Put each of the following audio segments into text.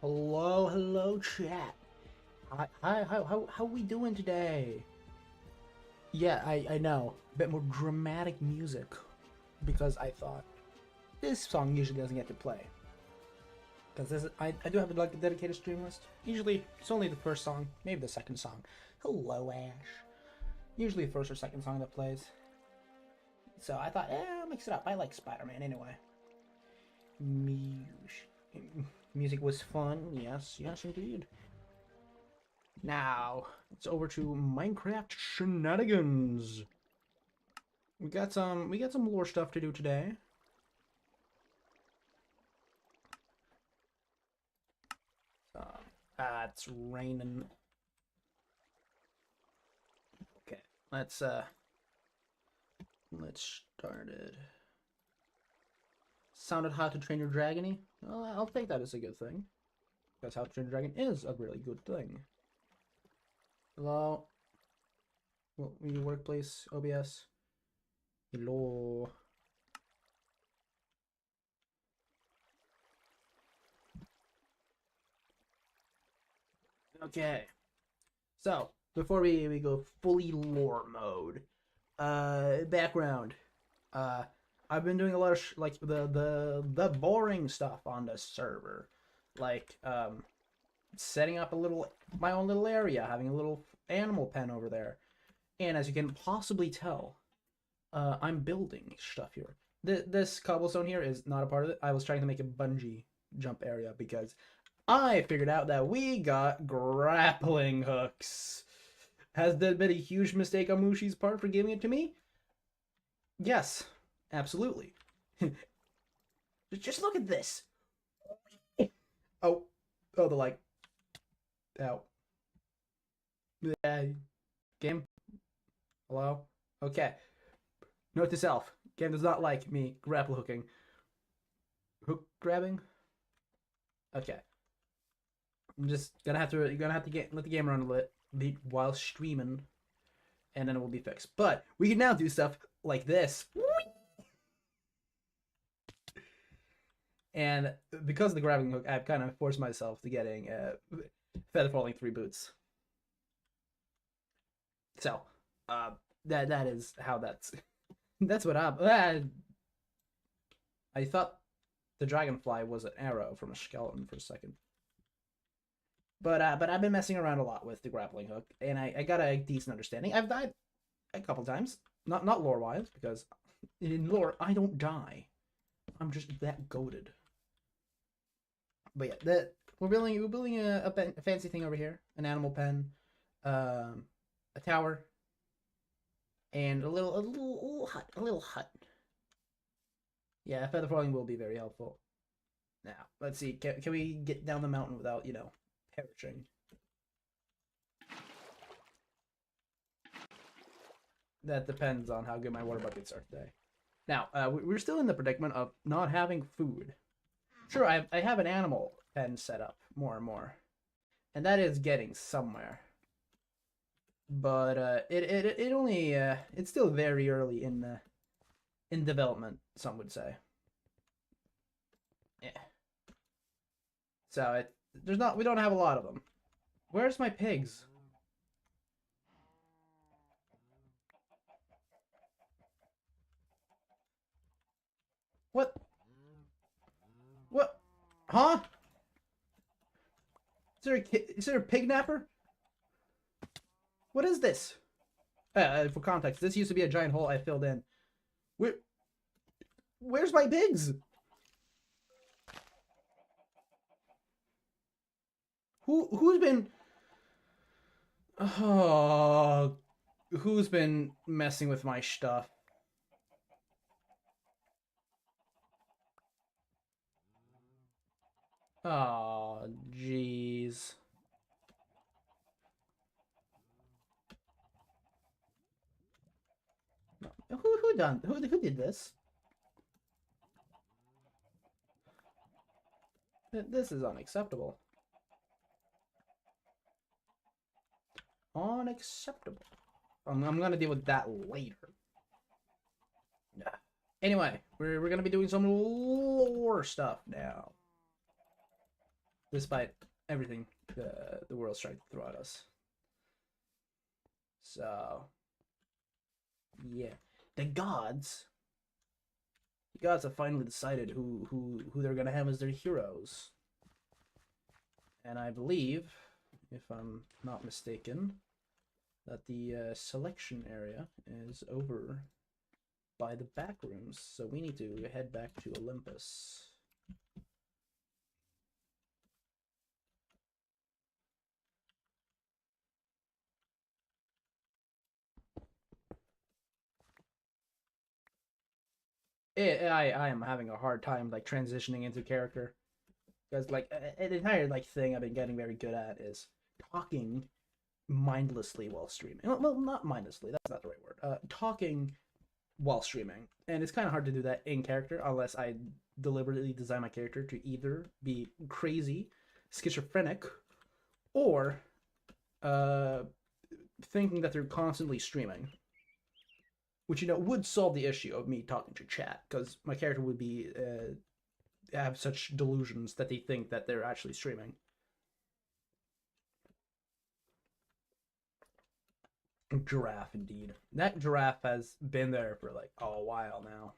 Hello, hello, chat. Hi, how we doing today? Yeah, I know. A bit more dramatic music. Because I thought this song usually doesn't get to play. Because I do have like a dedicated stream list. Usually it's only the first song, maybe the second song. Hello, Ash. Usually the first or second song that plays. So I thought, I'll mix it up. I like Spider-Man anyway. Music was fun. Yes, indeed. Now it's over to Minecraft shenanigans. We got some lore stuff to do today. It's raining. Okay, let's start it. Sounded How to Train Your Dragony? Well, I'll take that as a good thing. Because How to Train Your Dragon is a really good thing. Hello? Well, your workplace, OBS. Hello? Okay. So, before we go fully lore mode, background. I've been doing a lot of like the boring stuff on the server, like setting up my own little area, having a little animal pen over there, and as you can possibly tell, I'm building stuff here. This cobblestone here is not a part of it. I was trying to make a bungee jump area because I figured out that we got grappling hooks. Has that been a huge mistake on Mushi's part for giving it to me? Yes, absolutely. Just look at this. Oh, the like. Ow. Game. Hello. Okay. Note to self: game does not like me grapple hooking. Hook grabbing. Okay. I'm just gonna have to. You're gonna have to let the game run a bit while streaming, and then it will be fixed. But we can now do stuff like this. And because of the grappling hook, I've kind of forced myself to getting feather falling 3 boots. So, that is how that's what I thought the dragonfly was an arrow from a skeleton for a second. But I've been messing around a lot with the grappling hook, and I got a decent understanding. I've died a couple times, not lore wise, because in lore I don't die. I'm just that goated. But yeah, we're building a fancy thing over here, an animal pen, a tower, and a little hut. Yeah, feather falling will be very helpful. Now, let's see. Can we get down the mountain without, perishing? That depends on how good my water buckets are today. Now, we're still in the predicament of not having food. Sure, I have an animal pen set up more and more, and that is getting somewhere. But it only it's still very early in development, some would say. Yeah. So we don't have a lot of them. Where's my pigs? What? What? Huh? Is there a pig napper? What is this? For context, this used to be a giant hole I filled in. Where's my pigs? Who's been? Oh, who's been messing with my stuff? Oh, jeez. Who did this? This is unacceptable. Unacceptable. I'm gonna deal with that later. Anyway, we're gonna be doing some lore stuff now. despite everything the world's trying to throw at us. So, yeah, the gods have finally decided who they're gonna have as their heroes, and I believe, if I'm not mistaken, that the selection area is over by the back rooms, so we need to head back to Olympus. I am having a hard time like transitioning into character, because like an entire like thing I've been getting very good at is talking mindlessly while streaming. Well, not mindlessly, that's not the right word. Talking while streaming, and it's kind of hard to do that in character unless I deliberately design my character to either be crazy, schizophrenic, or thinking that they're constantly streaming, which would solve the issue of me talking to chat, because my character would be have such delusions that they think that they're actually streaming. Giraffe, indeed. That giraffe has been there for like a while now.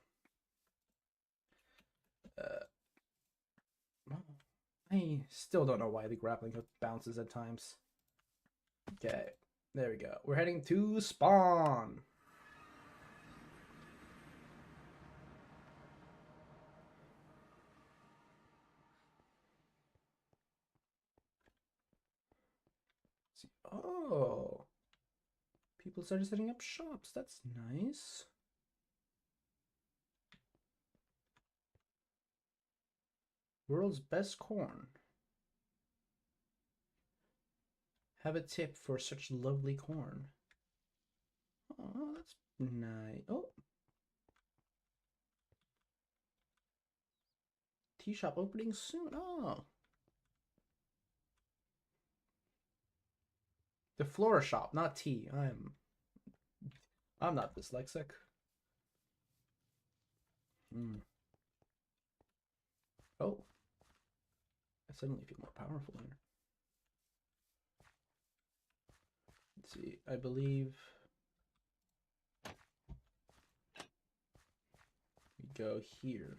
I still don't know why the grappling hook bounces at times. Okay, there we go. We're heading to spawn. Oh, people started setting up shops. That's nice. World's best corn. Have a tip for such lovely corn. Oh, that's nice. Oh. Tea shop opening soon. Oh. The flora shop, not tea. I'm not dyslexic. Oh. I suddenly feel more powerful here. Let's see. I believe we go here.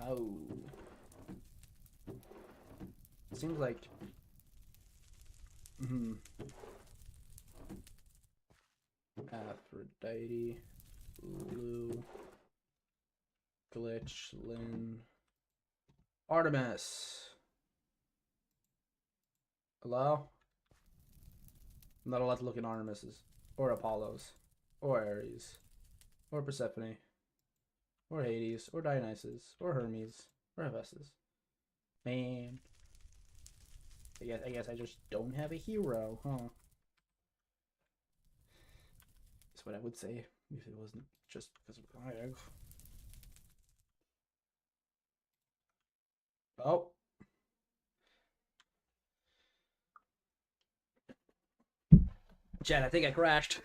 Oh. Seems like Aphrodite, Lulu, Glitch, Lynn, Artemis. Hello? I'm not allowed to look at Artemis's, or Apollo's, or Ares, or Persephone, or Hades, or Dionysus, or Hermes, or Hephauestus. Man. I guess I just don't have a hero, huh? That's what I would say if it wasn't just because of Kayak. Oh. Chat, I think I crashed.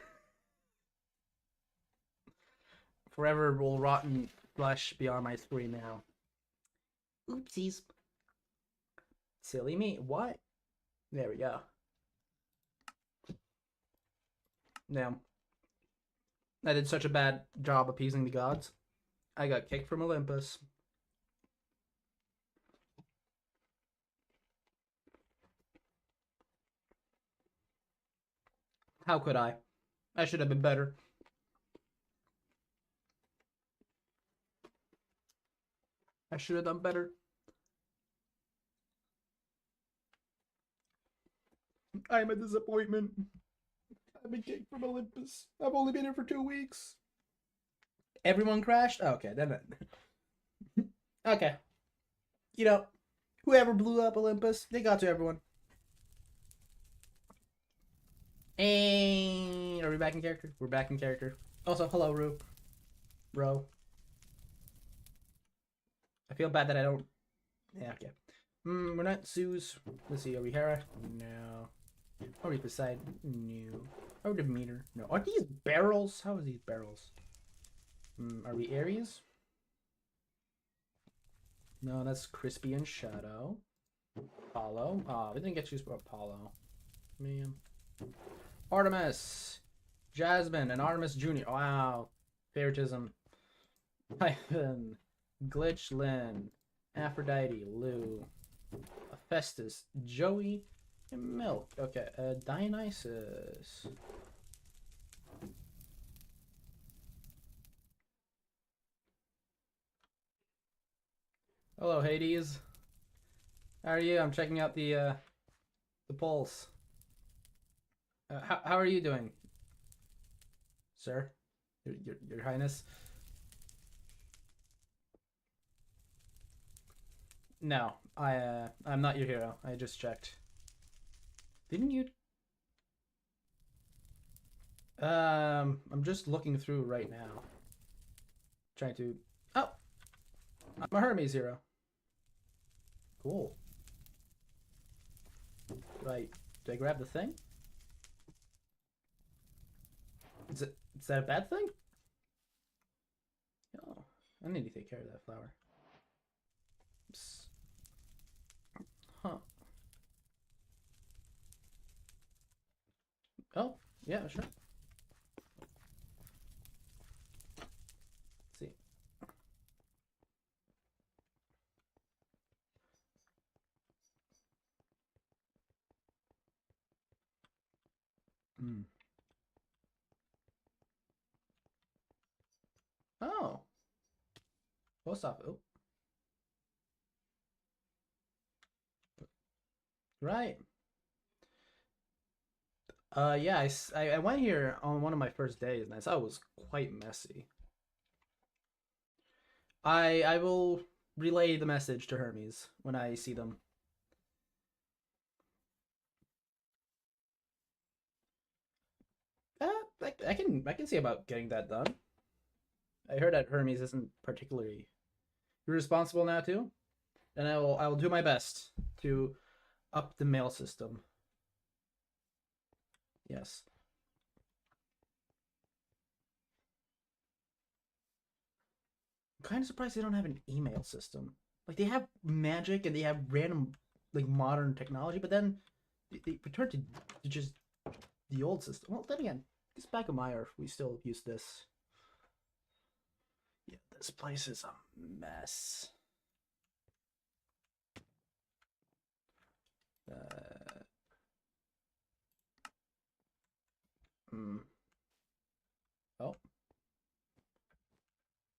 Forever will rotten flesh be on my screen now. Oopsies. Silly me. What? There we go. Now, I did such a bad job appeasing the gods. I got kicked from Olympus. How could I? I should have been better. I should have done better. I'm a disappointment. I've been kicked from Olympus. I've only been here for 2 weeks. Everyone crashed? Okay, then. Okay. Whoever blew up Olympus, they got to everyone. And are we back in character? We're back in character. Also, hello, Ro. I feel bad that I don't. Yeah, okay. We're not zoos. Let's see, are we Hera? No. Are we Poseidon? No. Are we Demeter? No. Are these barrels? How are these barrels? Are we Aries? No, that's Crispy and Shadow. Apollo. Ah, we didn't get to use Apollo. Man. Artemis. Jasmine and Artemis Jr. Wow. Favoritism. Hyphen. Glitch Lynn. Aphrodite. Lou. Hephauestus. Joey. And Milk. Okay. Diononysis. Hello, Hades. How are you? I'm checking out the polls. How are you doing, sir? Your Highness? No, I'm not your hero. I just checked. Didn't you? I'm just looking through right now. Trying to. Oh, I'm a Hermes hero. Cool. Right. Do I grab the thing? Is that a bad thing? Oh, I need to take care of that flower. Oops. Huh. Oh, yeah, sure. Let's see. Oh. Post office. Oh. Right. Yeah, I went here on one of my first days, and I saw it was quite messy. I will relay the message to Hermes when I see them. I can see about getting that done. I heard that Hermes isn't particularly responsible now too, and I will do my best to up the mail system. Yes. I'm kind of surprised they don't have an email system. Like they have magic and they have random like modern technology, but then they return to just the old system. Well, then again, this back of my earth, we still use this. Yeah, this place is a mess. Oh.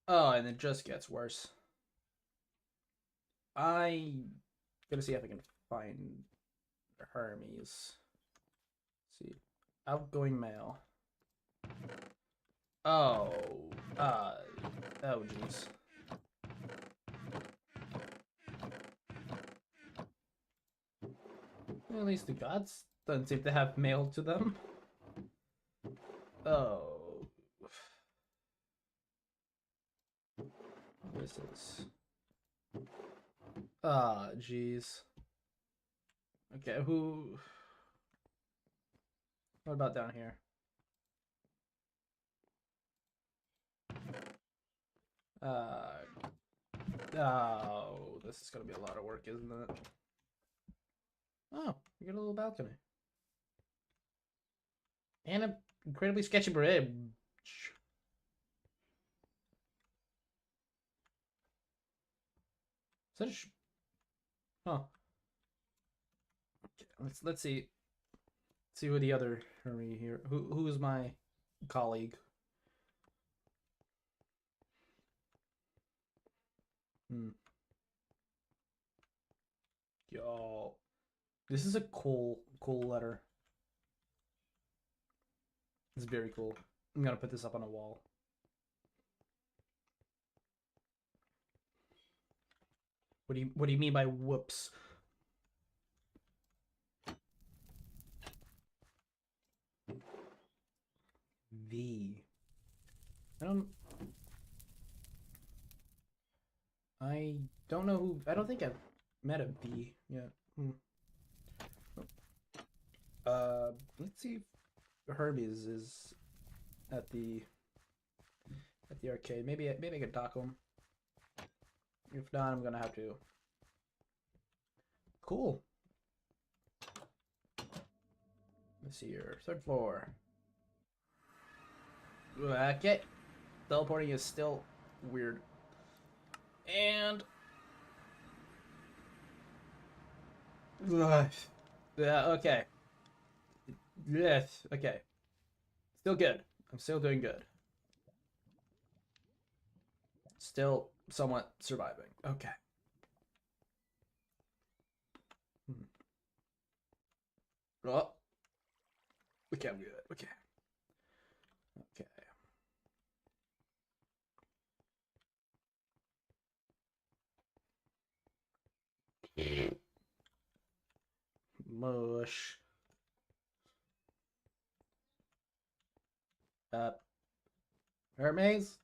Oh, and it just gets worse. I'm gonna see if I can find Hermes. Let's see. Outgoing mail. Oh. Oh, jeez. Well, at least the gods don't seem to have mail to them. Oh. This is. Ah, jeez. Okay, who. What about down here? Oh, this is gonna be a lot of work, isn't it? Oh, you got a little balcony. And an incredibly sketchy bridge. Such. Huh. Okay, let's see. Let's see who the other Hermie here. Who is my colleague? Yo, this is a cool letter. It's very cool. I'm gonna put this up on a wall. What do you mean by whoops? V. I don't know who. I don't think I've Meta B. Yeah. Let's see if Hermes is at the arcade. Maybe I could talk to him. If not, I'm gonna have to. Cool. Let's see here. 3rd floor. Okay. Teleporting is still weird. And yeah, okay. Yes, okay. Still good. I'm still doing good. Still somewhat surviving. Okay. Oh. Okay, I'm good. Okay. Okay. Mush. Hermes?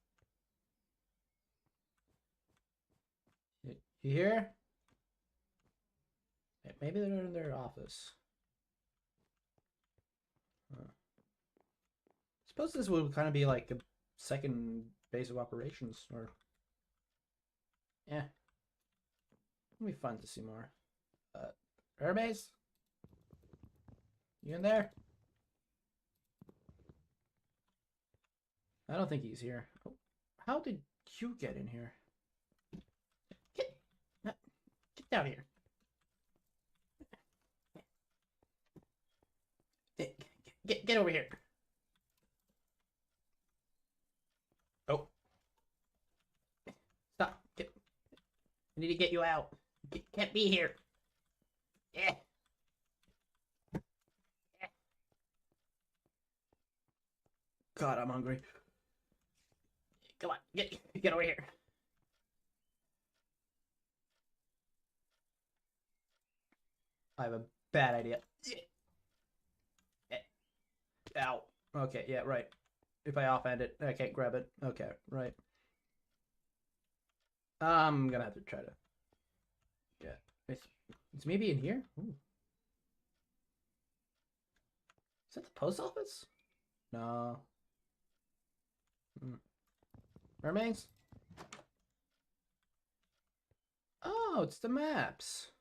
You here? Maybe they're in their office. Suppose this would kind of be like a second base of operations, or yeah, it'll be fun to see more. Hermes, you in there? I don't think he's here. Oh, how did Q get in here? Get down here. Get over here. Oh. Stop. I need to get you out. Can't be here. Yeah. God, I'm hungry. Come on, get over here. I have a bad idea. Ow. Okay, yeah, right. If I offhand it, I can't grab it. Okay, right. I'm gonna have to try to. Yeah, it's maybe in here. Ooh. Is that the post office? No. Mermaids? Oh, it's the maps.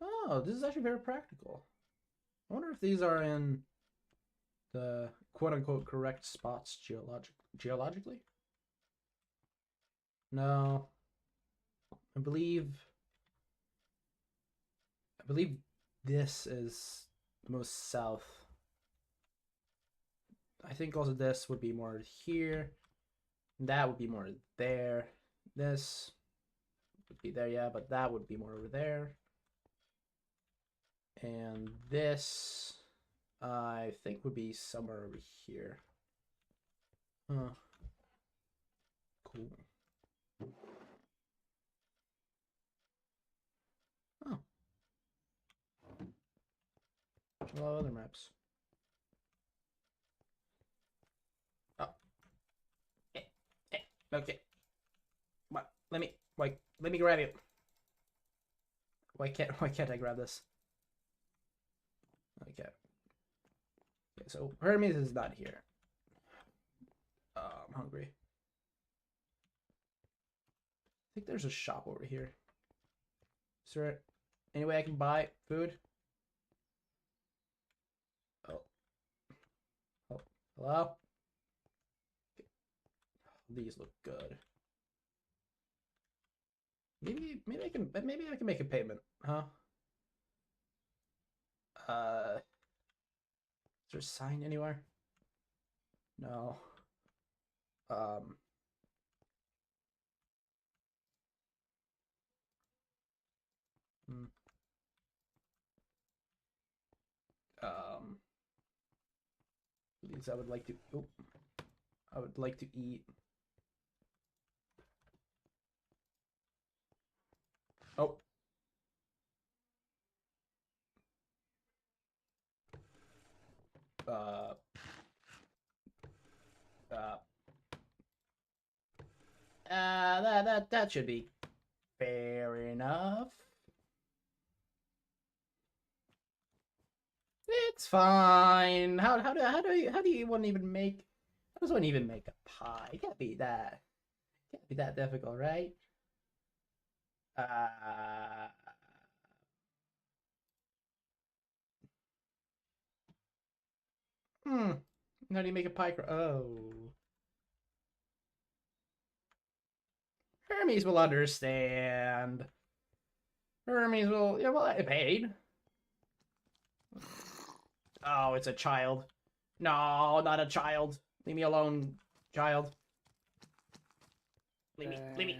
Oh, this is actually very practical. I wonder if these are in the quote-unquote correct spots geologically? No. I believe this is most south. I think also this would be more here. That would be more there. This would be there, yeah, but that would be more over there. And this, I think, would be somewhere over here. Huh. Cool. Oh. A lot of other maps. Oh. Okay. What? Let me grab you. Why can't I grab this? Okay. Okay, so Hermes is not here. I'm hungry. I think there's a shop over here. Is there any way I can buy food? Oh. Hello? These look good. Maybe I can make a payment, huh? Is there a sign anywhere? No. Um. These I would like to. Oh, I would like to eat. Oh. That should be fair enough. It's fine. How does one even make a pie? It can't be that difficult, right? Hmm. How do you make a pie? Oh. Hermes will understand. Hermes will. Yeah, well, I paid. Oh, it's a child. No, not a child. Leave me alone, child. Leave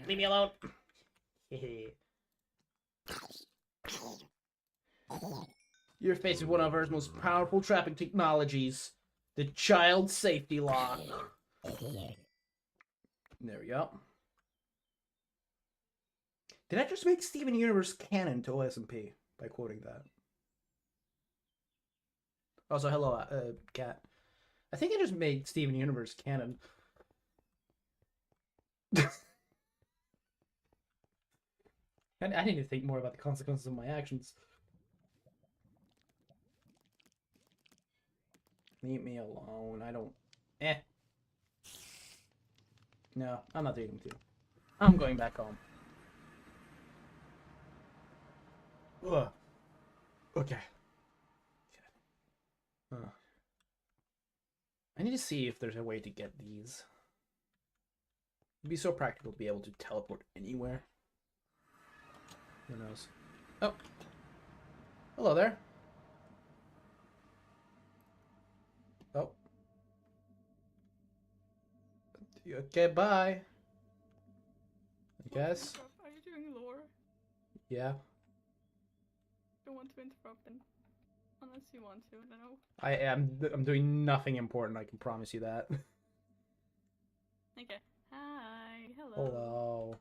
me alone. You're facing one of Earth's most powerful trapping technologies, the child safety lock. There we go. Did I just make Steven Universe canon to OSMP by quoting that? Also, hello, cat. I think I just made Steven Universe canon. I need to think more about the consequences of my actions. Leave me alone. I don't... No, I'm not taking 2. I'm going back home. Ugh. Okay. I need to see if there's a way to get these. It'd be so practical to be able to teleport anywhere. Who knows? Oh. Hello there. Oh. Okay, bye. I guess. Are you doing lore? Yeah. Don't want to interrupt them. Unless you want to, I don't know. I am. I'm doing nothing important, I can promise you that. Okay. Hi. Hello. Hello.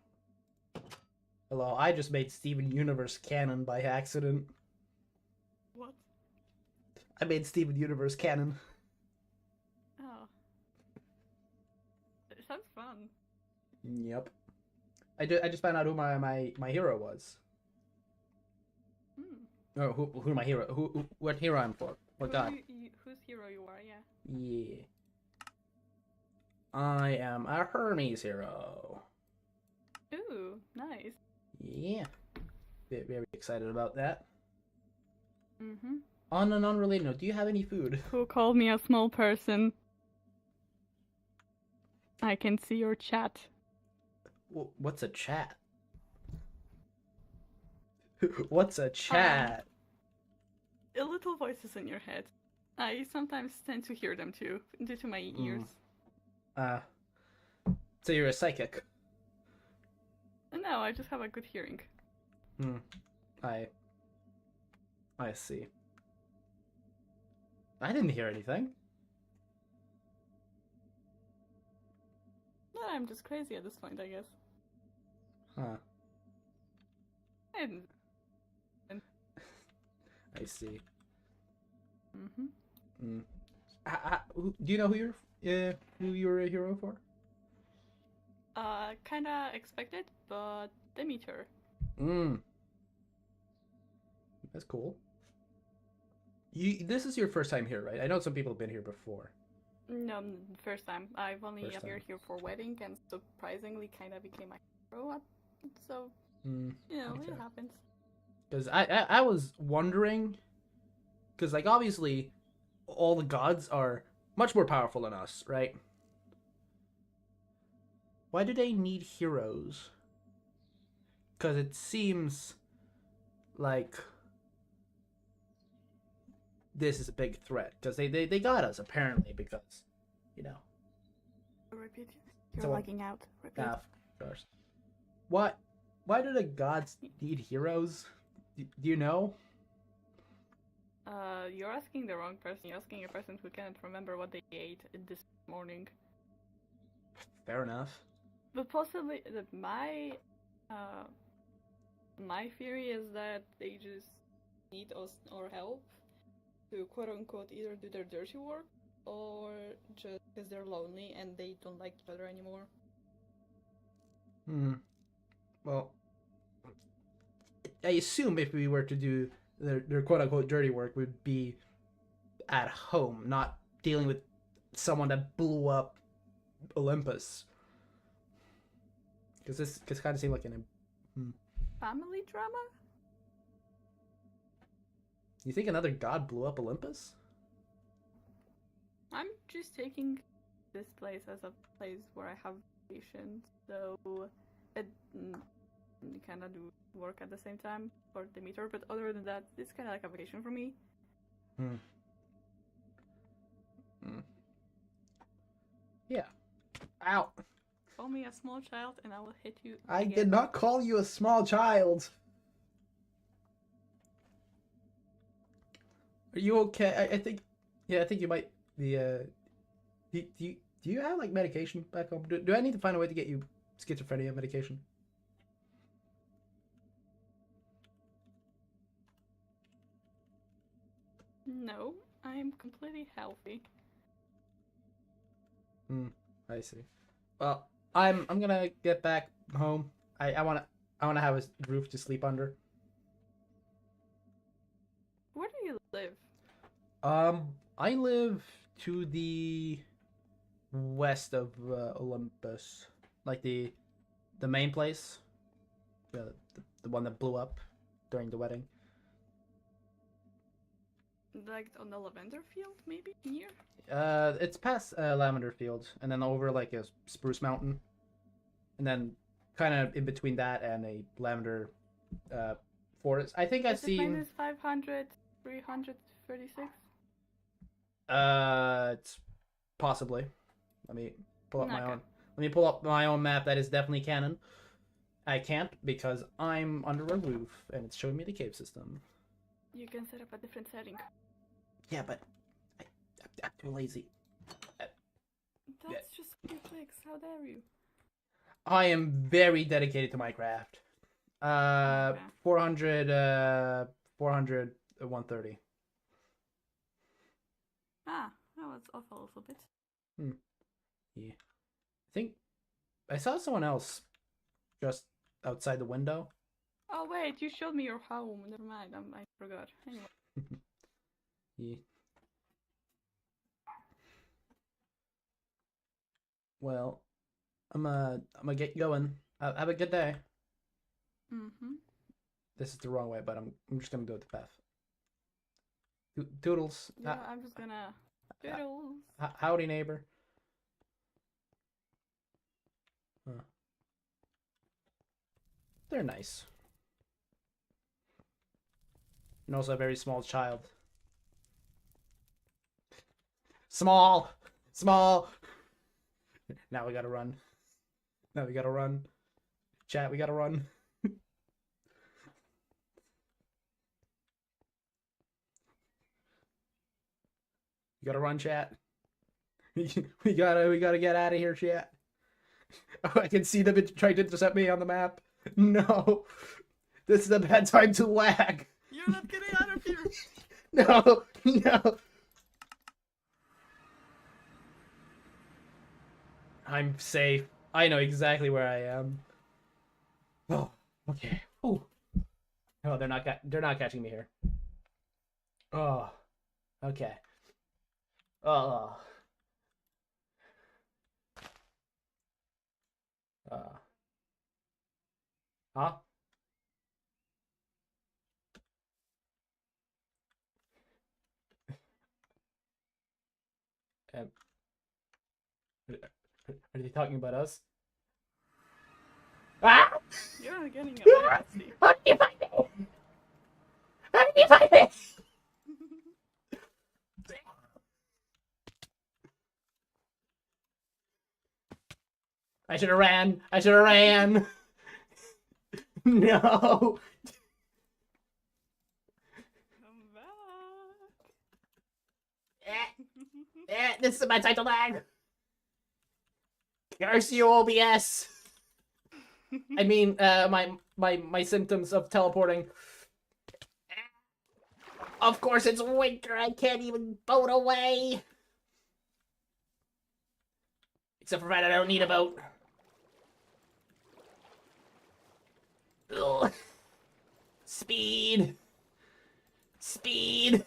Hello. I just made Steven Universe canon by accident. What? I made Steven Universe canon. Oh. It sounds fun. Yep. I just found out who my hero was. Oh, who my hero? What hero I'm for? What god? Whose hero you are? Yeah. Yeah. I am a Hermes hero. Ooh, nice. Yeah. Very excited about that. Mm-hmm. On an unrelated note, do you have any food? Who called me a small person? I can see your chat. What's a chat? What's a chat? Little voices in your head. I sometimes tend to hear them too, due to my ears. So you're a psychic? No, I just have a good hearing. I see. I didn't hear anything. No, I'm just crazy at this point, I guess. Huh. And I see. mm-hmm. Do you know who you're a hero for? Kinda expected, but Demeter. That's cool. This is your first time here, right? I know some people have been here before. No, first time. I've only appeared here for wedding, and surprisingly, kinda became a hero. So, you know, okay. It happens. Because I was wondering, because like obviously, all the gods are much more powerful than us, right? Why do they need heroes? Because it seems like this is a big threat. Because they got us, apparently, because, you know. Repeat. You're lagging out. Repeat. Of course. Why do the gods need heroes? Do you know? You're asking the wrong person. You're asking a person who can't remember what they ate this morning. Fair enough. But possibly, my theory is that they just need us or help to quote unquote either do their dirty work or just because they're lonely and they don't like each other anymore. Hmm. Well, I assume if we were to do their quote unquote dirty work, would be at home, not dealing with someone that blew up Olympus. Because this kind of seemed like an. Family drama? You think another god blew up Olympus? I'm just taking this place as a place where I have patience, so it kind of do work at the same time for Demeter. But other than that, it's kind of like a vacation for me. Hmm. Yeah. Ow. Call me a small child, and I will hit you. I again. did not call you a small child. Are you okay? I think. Yeah, I think you might be. Do you have like medication back home? Do I need to find a way to get you schizophrenia medication? No, I am completely healthy. I see. Well, I'm gonna get back home. I wanna have a roof to sleep under. Where do you live? I live to the west of Olympus, like the main place, the one that blew up during the wedding. Like on the lavender field, maybe near? It's past Lavender Field, and then over like a spruce mountain, and then kind of in between that and a lavender forest. I think I've Is it seen. minus 500, 336? It's possibly. Let me pull up my Okay. own. Let me pull up my own map. That is definitely canon. I can't because I'm under a roof and it's showing me the cave system. You can set up a different setting. Yeah, but I'm too lazy. That's just a few clicks. How dare you? I am very dedicated to Minecraft. Okay. 400, 130. Ah, that was off a little bit. Yeah. I think I saw someone else just outside the window. Oh wait, you showed me your home. Never mind, I forgot. Anyway. Yeah. Well, I'm gonna get going. Have a good day. Mm-hmm. This is the wrong way, but I'm just gonna go with the path. Doodles. Yeah, I'm just gonna doodles. Howdy, neighbor. They're nice. And also a very small child. Small! Small! Now we gotta run. Now we gotta run. Chat, we gotta run. We gotta run, chat. We gotta get out of here, chat. Oh, I can see them trying to intercept me on the map. No. This is a bad time to lag. You're not getting out of here! No, no. I'm safe. I know exactly where I am. Oh, okay. Oh, no, they're not catching me here. Oh, okay. Oh. Huh? Um, are they talking about us? Ah! You're getting away, Betsy. How did you find me? How did you find me? I should have ran. I should have ran. No. Come back. This is my time to lag. Curse you, OBS. I mean, my symptoms of teleporting. Of course, it's winter. I can't even boat away. Except for that, I don't need a boat. Ugh. Speed. Speed.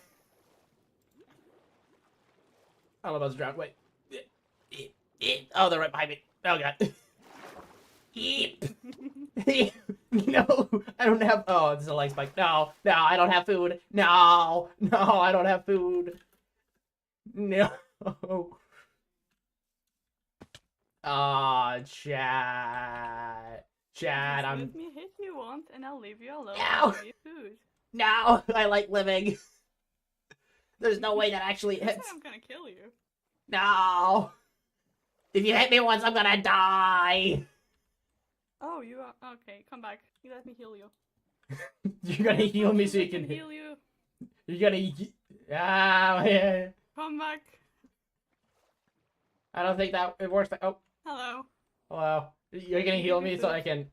I'm about to drown. Wait. Oh, they're right behind me. Oh, God. Eep. No, I don't have. Oh, this is a leg spike. No, I don't have food. No, I don't have food. No. Ah, Chad. Just I'm. let me hit you once and I'll leave you alone No. and give you food. No, I like living. There's no way that actually That's hits. why I'm gonna kill you. No. If you hit me once, I'm gonna die. Oh, you are okay. Come back. You let me heal you. You're gonna heal me so you can heal you. You're gonna. Ah, yeah. Come back. I don't think that it works. Oh. Hello. Hello. You're gonna heal me so I can.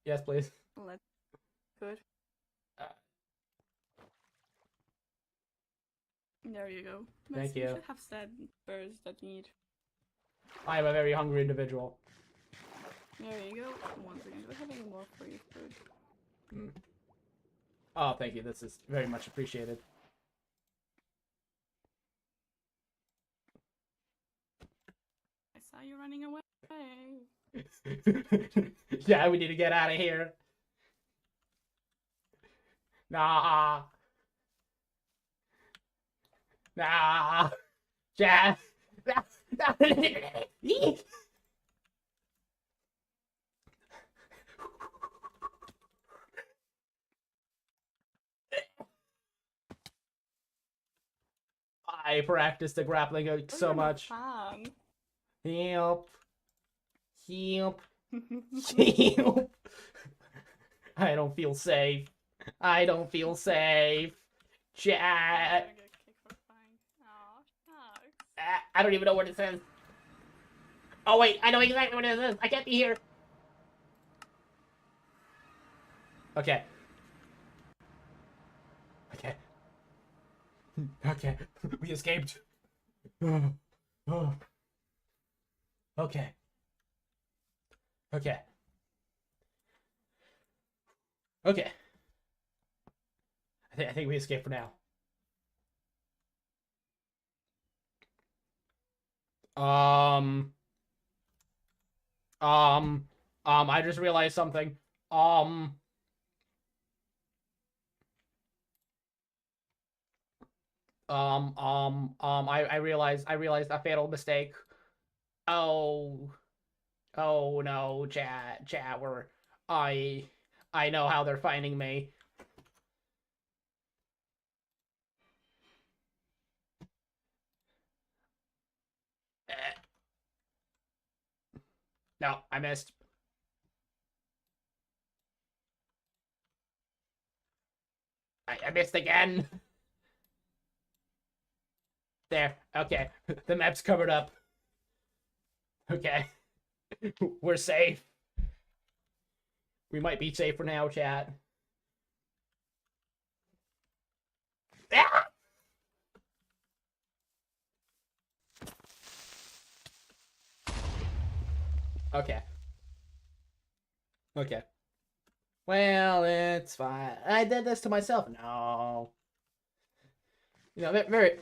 Yes, please. Let's. Good. There you go. Thank you. You should have said birds that need. I am a very hungry individual. There you go. Once again, do I have any more free food? Oh, thank you. This is very much appreciated. I saw you running away. Yeah, we need to get out of here. Nah. Jack. I practiced the grappling hook so much. Help. Help. Help. I don't feel safe. I don't feel safe. Chat. I don't even know what it says. Oh wait, I know exactly what it is. I can't be here. Okay. Okay. Okay. We escaped. Okay. Okay. Okay. I think we escaped for now. I just realized something. I realized a fatal mistake. Oh no, chat, I know how they're finding me. No, I missed. I missed again. There. Okay. The map's covered up. Okay. We're safe. We might be safe for now, chat. Ah! Okay. Okay. Well, it's fine. I did this to myself. No. You know, very,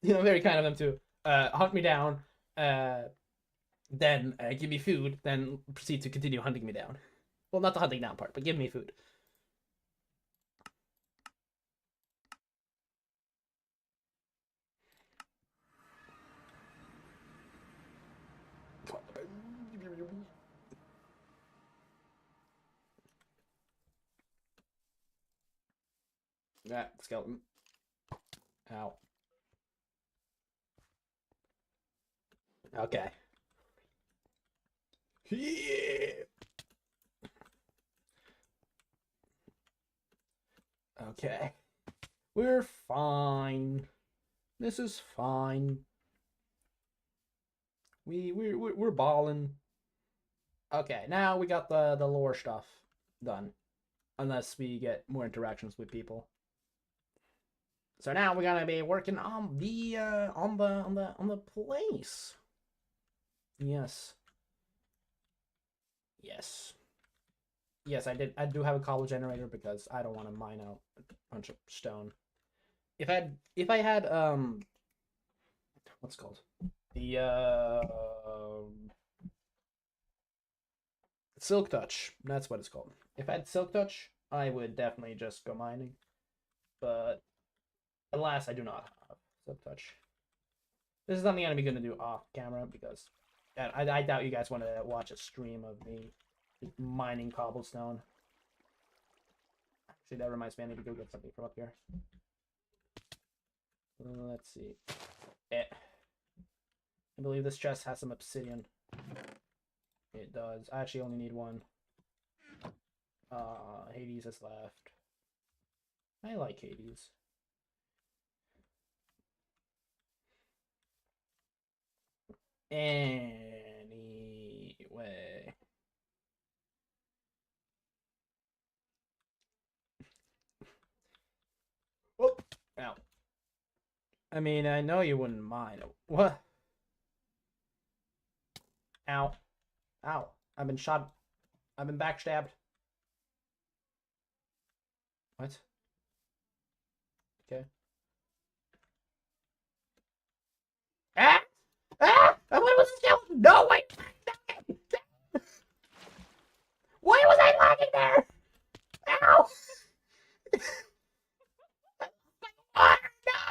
very kind of them to hunt me down, then give me food, then proceed to continue hunting me down. Well, not the hunting down part, but give me food. That skeleton. Ow. Okay. Yeah. Okay. We're fine. This is fine. We're balling. Okay, now we got the lore stuff done. Unless we get more interactions with people. So now we're gonna be working on the on the place. Yes. Yes. yes, I do have a cobble generator because I don't want to mine out a bunch of stone. If I had what's it called? The Silk Touch. That's what it's called. If I had Silk Touch, I would definitely just go mining. But alas, I do not have Silk Touch. This is something I'm going to do off camera because I doubt you guys want to watch a stream of me mining cobblestone. Actually, that reminds me, I need to go get something from up here. Let's see. I believe this chest has some obsidian. It does. I actually only need one. Hades is left. I like Hades. Anyway. Oh, ow. I mean, I know you wouldn't mind. What? Ow. Ow. I've been shot. I've been backstabbed. What? Okay. Ah! Ah! What was it? No, wait! Why was I lagging there? Ow! Oh, no!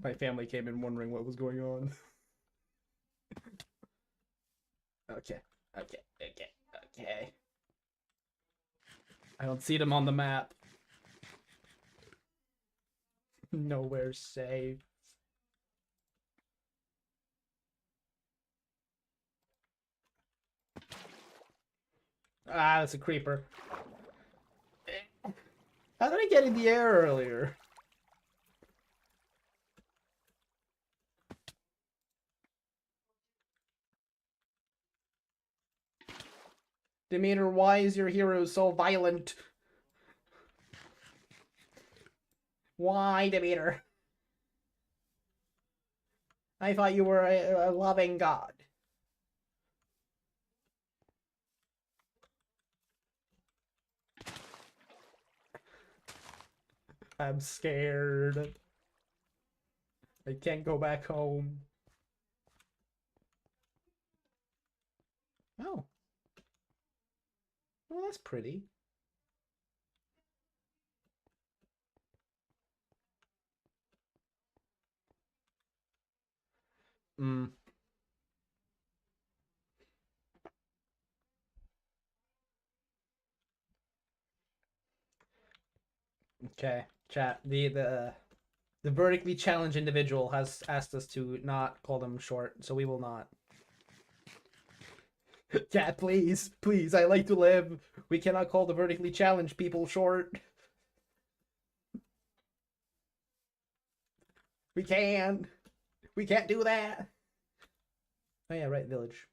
My family came in wondering what was going on. Okay. I don't see them on the map. Nowhere safe. Ah, that's a creeper. How did I get in the air earlier? Demeter, why is your hero so violent? Why, Demeter? I thought you were a loving god. I'm scared. I can't go back home. Oh. Well, that's pretty. Hmm. Okay, chat. The vertically challenged individual has asked us to not call them short, so we will not. Chat, please, please. I like to live. We cannot call the vertically challenged people short. We can. We can't do that. Oh yeah, right, village.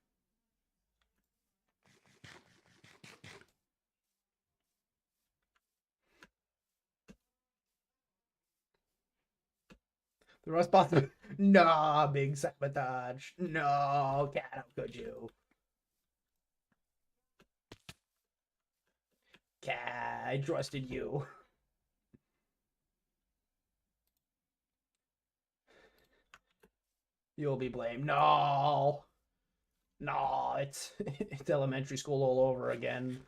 The rust bottom. Nah, big sabotage. No, cat, how could you? Cat, I trusted you. You'll be blamed. No. No, it's elementary school all over again.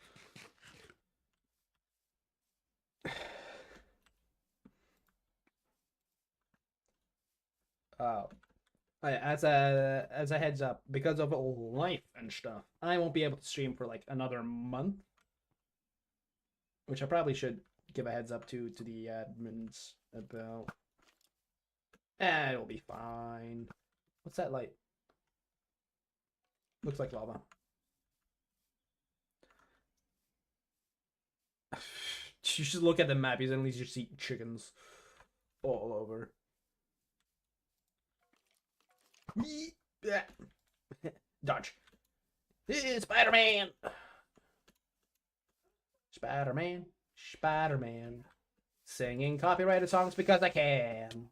As a heads up, because of life and stuff, I won't be able to stream for like another month, which I probably should give a heads up to the admins about. It'll be fine. What's that light? Looks like lava. You should look at the map. You suddenly just see chickens all over. Dodge. Spider-Man. Spider-Man. Spider-Man. Singing copyrighted songs because I can.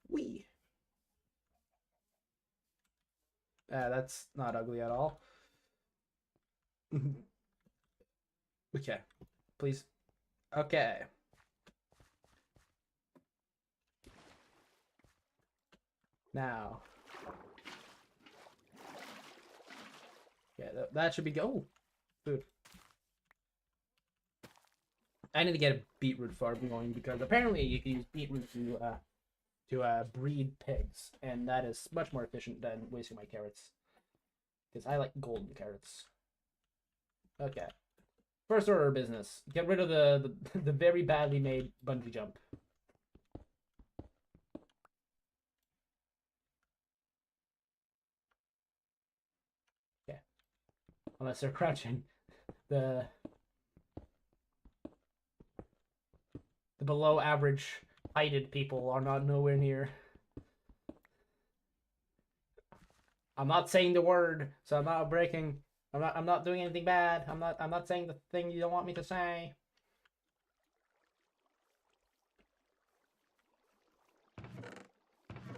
Wee. That's not ugly at all. Okay. Please. Okay. Now. Yeah, that should be go. Oh, food. I need to get a beetroot farm going because apparently you can use beetroot to breed pigs, and that is much more efficient than wasting my carrots. Because I like golden carrots. Okay. First order of business. Get rid of the very badly made bungee jump. Okay. Unless they're crouching. The below average heighted people are not nowhere near. I'm not saying the word, so I'm not breaking. I'm not doing anything bad. I'm not saying the thing you don't want me to say.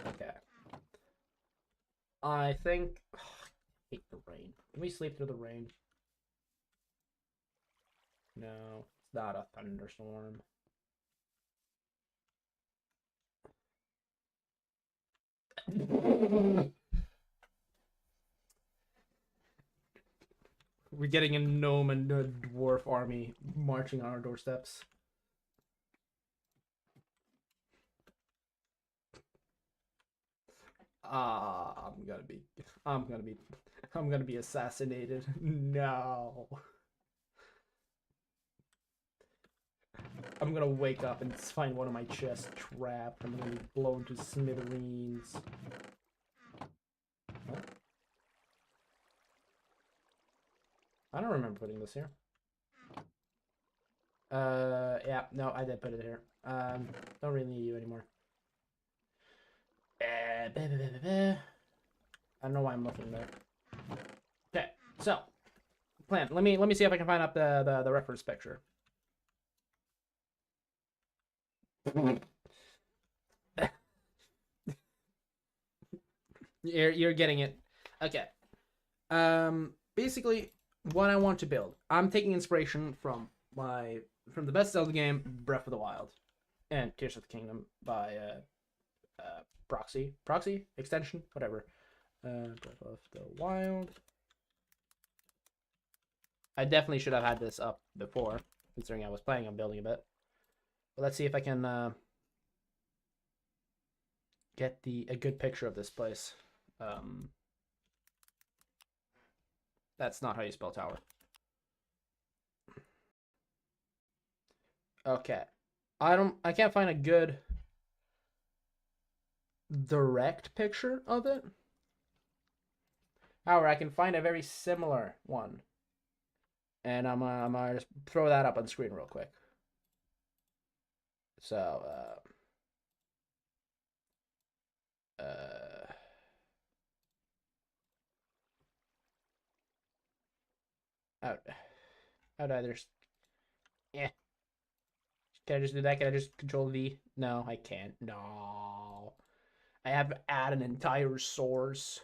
Okay. I think I hate the rain. Can we sleep through the rain? No, it's not a thunderstorm. We're getting a gnome and a dwarf army marching on our doorsteps. I'm gonna be assassinated. No. I'm gonna wake up and find one of my chests trapped. I'm gonna be blown to smithereens. Huh? I don't remember putting this here. Yeah, no, I did put it here. Don't really need you anymore. I don't know why I'm looking there. Okay, so plan. Let me see if I can find out the reference picture. You're getting it. Okay. Basically, what I want to build. I'm taking inspiration from the best Zelda game, Breath of the Wild, and Tears of the Kingdom by proxy extension, whatever. Breath of the Wild. I definitely should have had this up before, considering I was planning on building a bit. But let's see if I can get a good picture of this place. That's not how you spell tower. Okay. I can't find a good direct picture of it. However, I can find a very similar one. And I'm gonna just throw that up on screen real quick. So, how do I just, yeah. Can I just do that? Can I just control V? No, I can't. No. I have to add an entire source.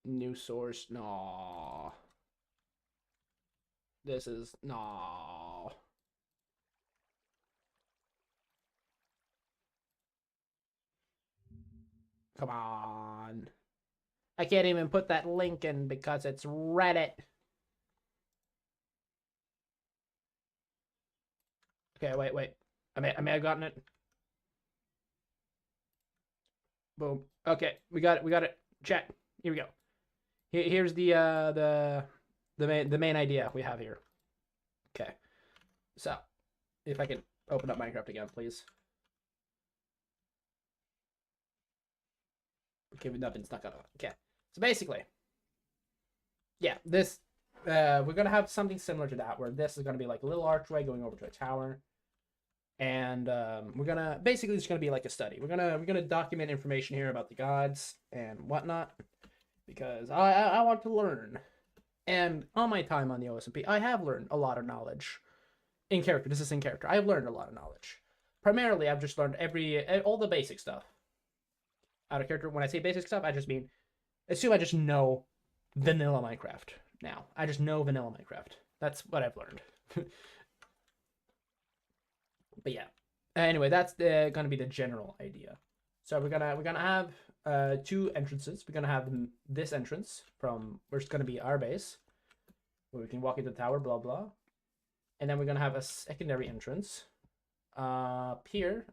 New source. No. This is no. Come on. I can't even put that link in because it's Reddit. Okay, wait. I may have gotten it. Boom. Okay, we got it. Chat. Here we go. Here's the main idea we have here. Okay, so if I can open up Minecraft again, please. Okay, nothing's not gonna. Okay, so basically, yeah, this we're gonna have something similar to that, where this is gonna be like a little archway going over to a tower, and we're gonna basically it's gonna be like a study. We're gonna document information here about the gods and whatnot, because I want to learn, and on my time on the OSMP, I have learned a lot of knowledge in character. This is in character. I have learned a lot of knowledge. Primarily, I've just learned all the basic stuff out of character. When I say basic stuff, I just mean assume I just know vanilla Minecraft now. I just know vanilla Minecraft. That's what I've learned. But yeah. Anyway, that's gonna be the general idea. So we're gonna have two entrances. We're gonna have this entrance from where it's gonna be our base, where we can walk into the tower, blah blah. And then we're gonna have a secondary entrance here.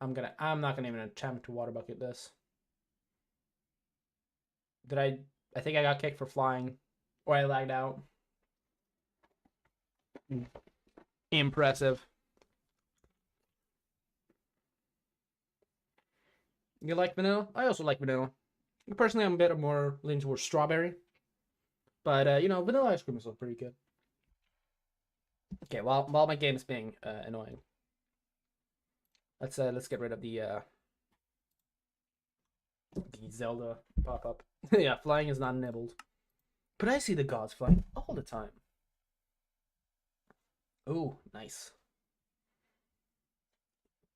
I'm not gonna even attempt to water bucket this. I think I got kicked for flying, or I lagged out. Impressive. You like vanilla? I also like vanilla. Personally, I'm a bit more leaning towards strawberry, but you know, vanilla ice cream is still pretty good. Okay, while my game is being annoying, let's get rid of the Zelda pop up. Yeah, flying is not enabled, but I see the gods flying all the time. Ooh, nice.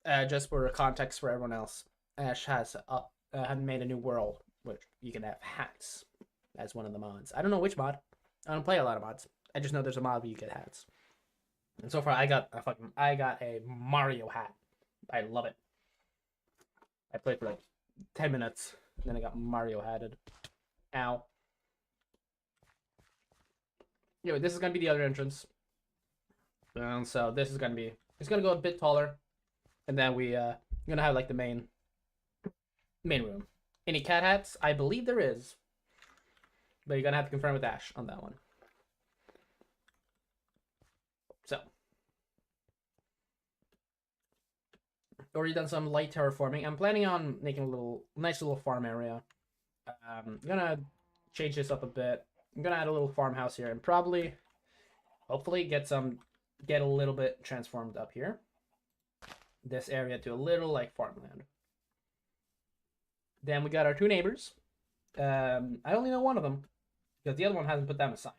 Just for context for everyone else, Ash has made a new world which you can have hats as one of the mods. I don't know which mod. I don't play a lot of mods. I just know there's a mod where you get hats. And so far, I got a Mario hat. I love it. I played for like 10 minutes, and then I got Mario hatted. Ow. Anyway, this is gonna be the other entrance. And so this is gonna be, it's gonna go a bit taller, and then we gonna have like the main room. Any cat hats? I believe there is, but you're gonna have to confirm with Ash on that one. So, already done some light terraforming. I'm planning on making a nice little farm area. I'm gonna change this up a bit. I'm gonna add a little farmhouse here, and probably, hopefully, get a little bit transformed up here. This area to a little like farmland. Then we got our two neighbors. I only know one of them because the other one hasn't put down a sign.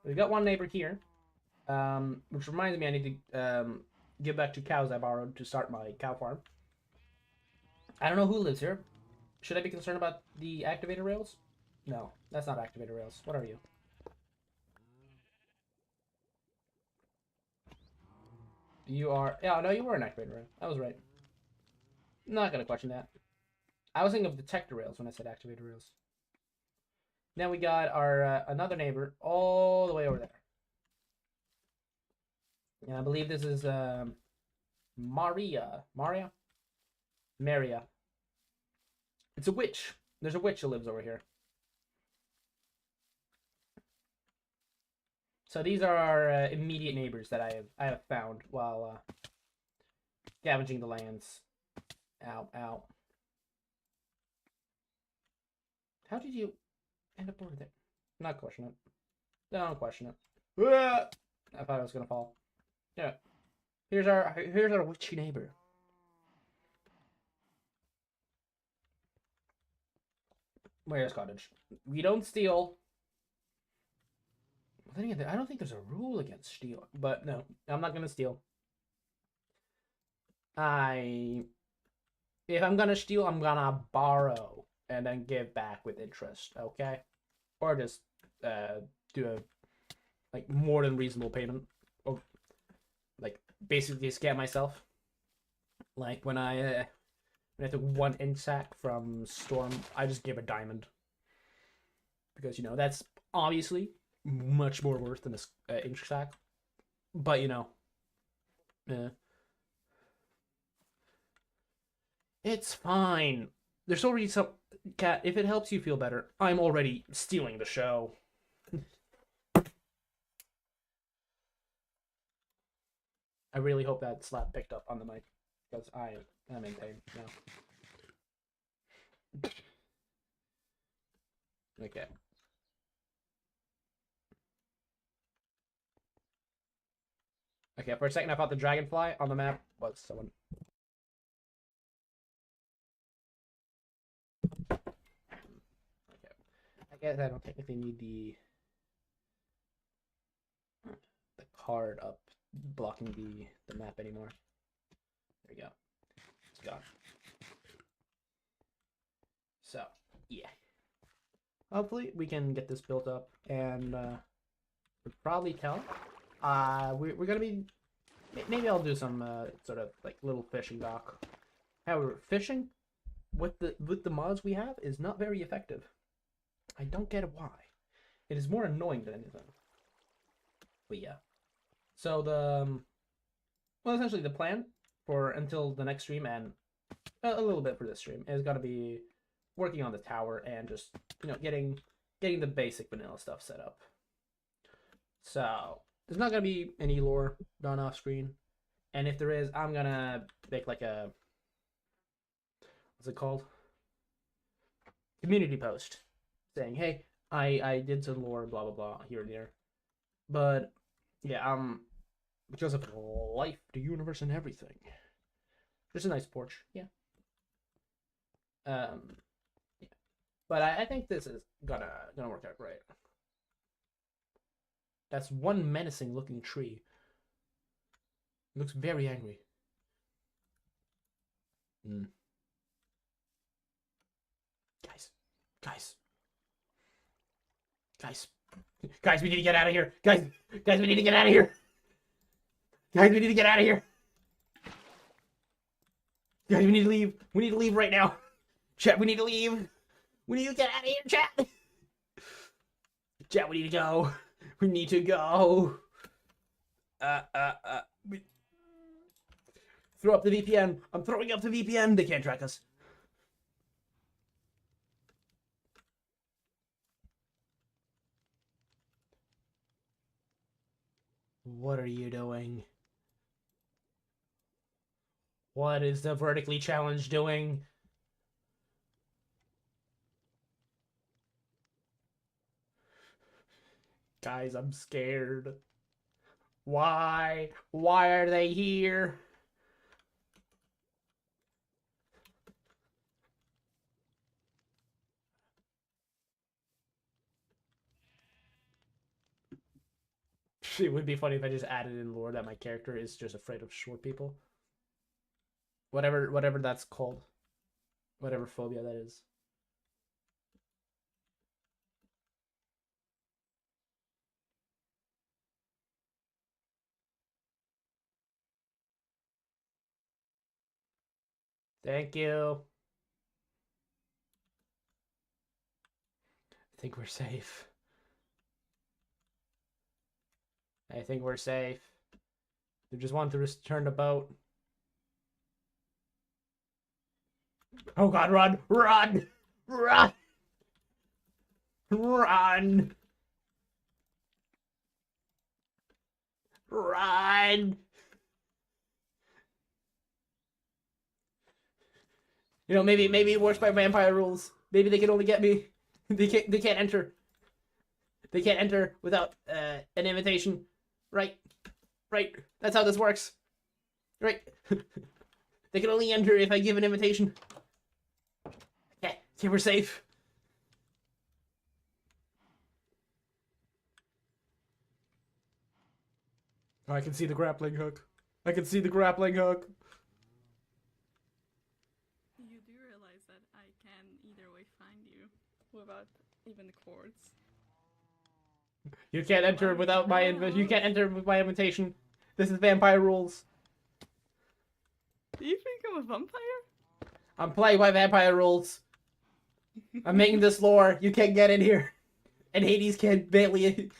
We got one neighbor here, which reminds me I need to give back 2 cows I borrowed to start my cow farm. I don't know who lives here. Should I be concerned about the activator rails? No, that's not activator rails. What are you? You are... Yeah, no, you were an activator rail. I was right. I'm not gonna question that. I was thinking of detector rails when I said activator rails. Then we got our another neighbor all the way over there. And I believe this is Maria. It's a witch. There's a witch that lives over here. So these are our immediate neighbors that I have found while scavenging the lands. Ow, ow. How did you end up over there? Not question it. Don't question it. I thought I was gonna fall. Yeah. Here's our witchy neighbor. Where's cottage? We don't steal. Well, then again, I don't think there's a rule against stealing, but no, I'm not gonna steal. If I'm gonna steal, I'm gonna borrow and then give back with interest, okay? Or just do a like more than reasonable payment, or like basically scam myself. Like when I took 1 inch sack from Storm, I just gave a diamond because you know that's obviously much more worth than a inch sack. But you know, it's fine. There's already some... Cat, if it helps you feel better, I'm already stealing the show. I really hope that slap picked up on the mic, because I am in pain now. Okay. Okay, for a second I thought the dragonfly on the map was someone. Okay. I guess I don't technically need the card up blocking the map anymore. There we go. It's gone. So, yeah. Hopefully we can get this built up, and you'll probably tell. We're gonna be, maybe I'll do some sort of like little fishing dock. However, fishing with the mods we have is not very effective. I don't get why. It is more annoying than anything. But yeah. So well, essentially the plan for until the next stream and a little bit for this stream is gonna be working on the tower and just, you know, getting the basic vanilla stuff set up. So there's not gonna be any lore done off screen, and if there is, I'm gonna make like a, what's it called? Community post saying, hey, I did some lore, blah blah blah, here and there. But yeah, because of life, the universe, and everything. Just a nice porch, yeah. Yeah. But I think this is gonna work out great. That's one menacing looking tree. It looks very angry. Guys, we need to get out of here. Guys, we need to get out of here. Guys, we need to get out of here. Guys, we need to leave. We need to leave right now. Chat, we need to leave. We need to get out of here, chat. Chat, we need to go. We need to go. Throw up the VPN. I'm throwing up the VPN. They can't track us. What are you doing? What is the vertically challenged doing? Guys, I'm scared. Why? Why are they here? It would be funny if I just added in lore that my character is just afraid of short people. Whatever that's called. Whatever phobia that is. Thank you. I think we're safe. I think we're safe. They just want to return the boat. Oh god, run! Run! Run! Run! Run! You know, maybe it works by vampire rules. Maybe they can only get me. They can't enter. They can't enter without an invitation. Right. Right. That's how this works. Right. They can only enter if I give an invitation. Okay, we're safe. I can see the grappling hook. I can see the grappling hook. You do realize that I can either way find you without even cords. You can't enter without my you can't enter with my invitation. This is vampire rules. Do you think I'm a vampire? I'm playing by vampire rules. I'm making this lore. You can't get in here, and Hades can't bail you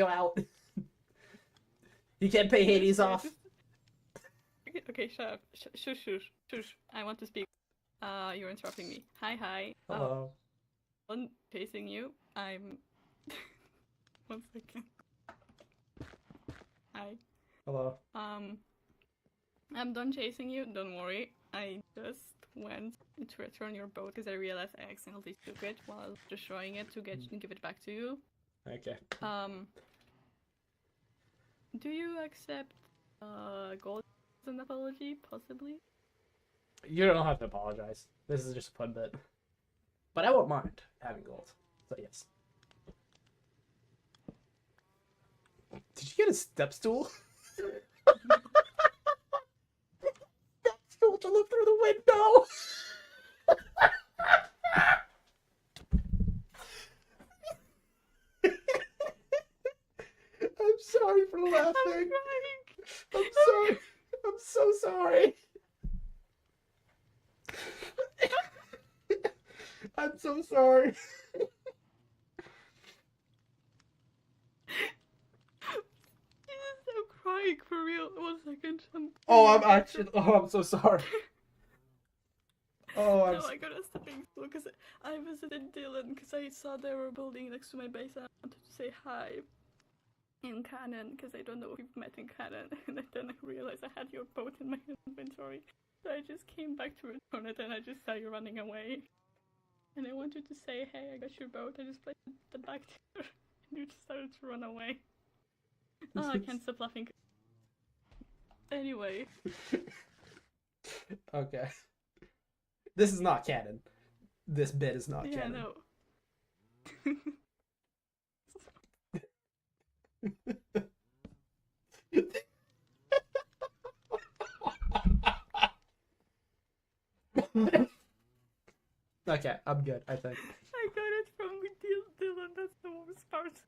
out. You can't pay Hades off. Okay, shut up. Shush. I want to speak. You're interrupting me. Hi. Hello. I'm chasing you. I'm. 1 second. Hi. Hello. I'm done chasing you. Don't worry. I just went to return your boat because I realized I accidentally took it while I was destroying it to give it back to you. Okay. Do you accept gold as an apology? Possibly. You don't have to apologize. This is just a fun bit. But I won't mind having gold. So yes. Did you get a step stool? Step stool to look through the window. I'm sorry for laughing. I'm crying. I'm sorry. I'm so sorry. I'm so sorry. Jesus, I'm crying for real. 1 second. I'm so sorry. No, I got a stepping stool because I visited Dylan because I saw they were building next to my base and I wanted to say hi in canon because I don't know if we've met in canon. And then I realized I had your boat in my inventory. So I just came back to return it and I just saw you running away. And I wanted to say, hey, I got your boat. I just placed the back there. And you just started to run away. Oh, I can't stop laughing. Anyway. Okay. This is not canon. This bit is not Yeah, canon. no. Okay, I'm good, I think. I got it from Dylan, that's the worst part.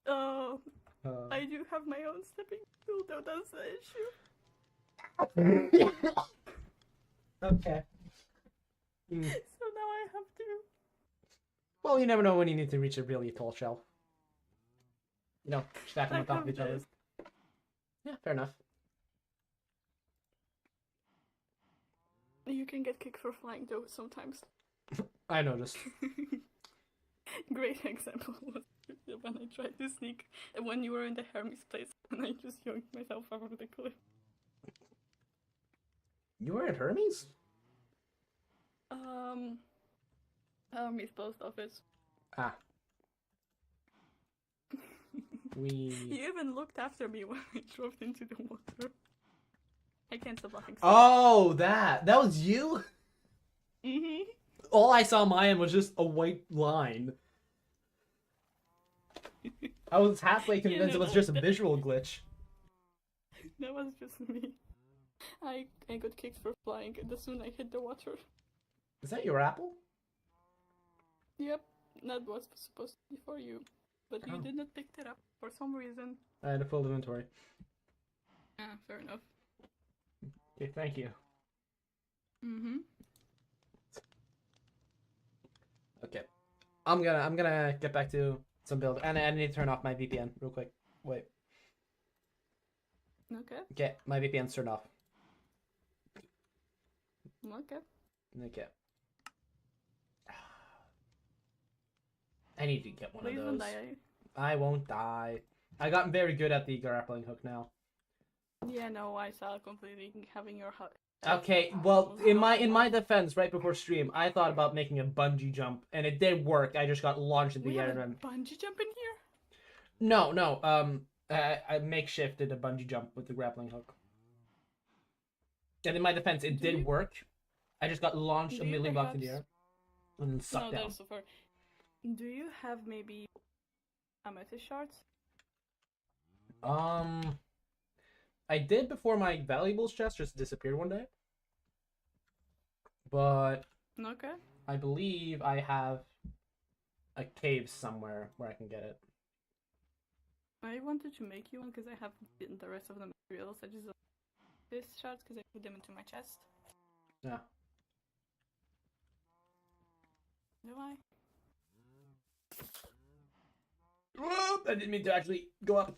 Oh, I do have my own stepping stool though, that's the issue. Okay. So now I have to... Well, you never know when you need to reach a really tall shelf. You know, stack them on top of each other. Yeah, fair enough. You can get kicked for flying though sometimes. I noticed. Great example was when I tried to sneak when you were in the Hermes place and I just yoinked myself over the cliff. You were at Hermes? Hermes post office. Ah. You even looked after me when I drove into the water. I can't stop laughing. Oh, that was you? Mhm. All I saw on my end was just a white line. I was halfway convinced it was just a visual glitch. That was just me. I got kicked for flying and as soon as I hit the water. Is that your apple? Yep, that was supposed to be for you. But you did not pick it up for some reason. I had a full inventory. Ah, fair enough. Okay, thank you. Mm-hmm. Okay. I'm gonna get back to some build. And I need to turn off my VPN real quick. Wait. Okay. Okay, my VPN's turned off. Okay. Okay. I need to get one Please of don't those. die. I won't die. I gotten very good at the grappling hook now. Yeah, no, I saw completely having your hook. Okay, well, in my defense, right before stream, I thought about making a bungee jump, and it did work. I just got launched in We the have air. a And bungee jump in here? no. I makeshifted a bungee jump with the grappling hook. And in my defense, it did work. I just got launched a million blocks in the air and then sucked down. That's so far. Do you have maybe amethyst shards? I did before my valuables chest just disappeared one day. But Okay. I believe I have a cave somewhere where I can get it. I wanted to make you one because I have the rest of the materials. I just this shards because I put them into my chest. Yeah. Do I? Whoop! I didn't mean to actually go up.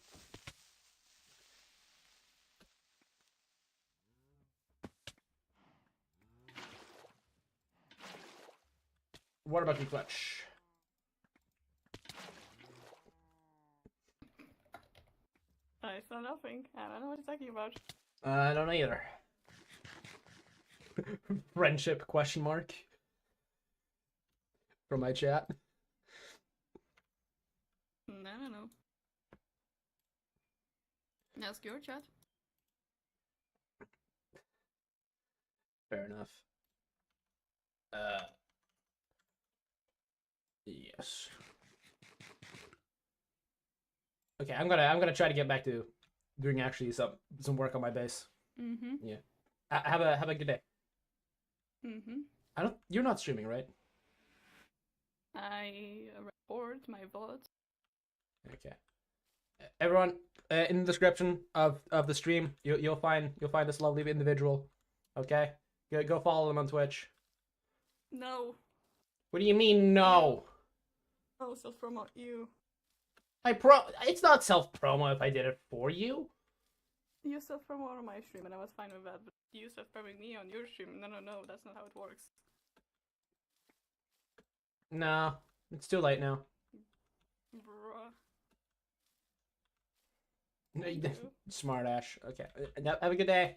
Water bucket clutch. I saw nothing. I don't know what you're talking about. I don't know either. Friendship question mark from my chat. No. Ask your chat. Fair enough. Yes. Okay, I'm gonna try to get back to doing actually some work on my base. Mm-hmm. Yeah. Have a good day. Mm-hmm. You're not streaming, right? I record my VOD. Okay. Everyone, in the description of the stream, you'll find this lovely individual. Okay, go follow them on Twitch. No. What do you mean no? Oh, self-promote you. It's not self promo if I did it for you. You self-promote on my stream, and I was fine with that. But you self-promoting me on your stream? No, that's not how it works. No, it's too late now. Bruh. No, Thank you. Smart Ash. Okay, have a good day.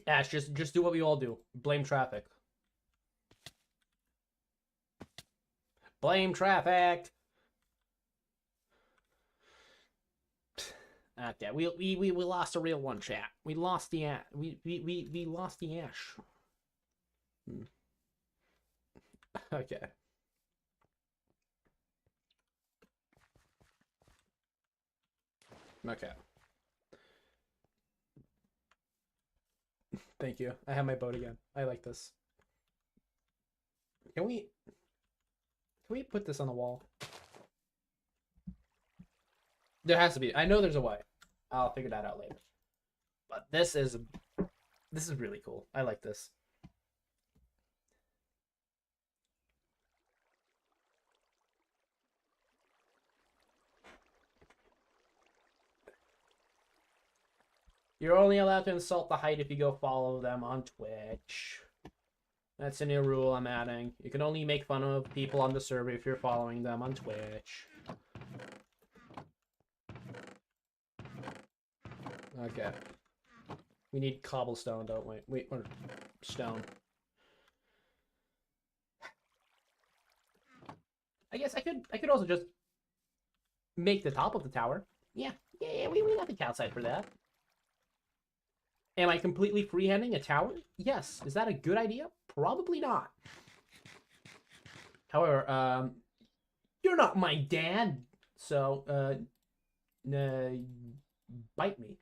Ash, just do what we all do. Blame traffic. Blame traffic. Okay, we lost a real one, chat. We lost the we lost the Ash. Okay. Okay. Thank you. I have my boat again. I like this. Can we put this on the wall? There has to be. I know there's a way. I'll figure that out later. But this is really cool. I like this. You're only allowed to insult the height if you go follow them on Twitch. That's a new rule I'm adding. You can only make fun of people on the server if you're following them on Twitch. Okay. We need cobblestone, don't we? Or stone. I guess I could also just make the top of the tower. Yeah, we got the cal site for that. Am I completely freehanding a tower? Yes. Is that a good idea? Probably not. However, you're not my dad, so bite me.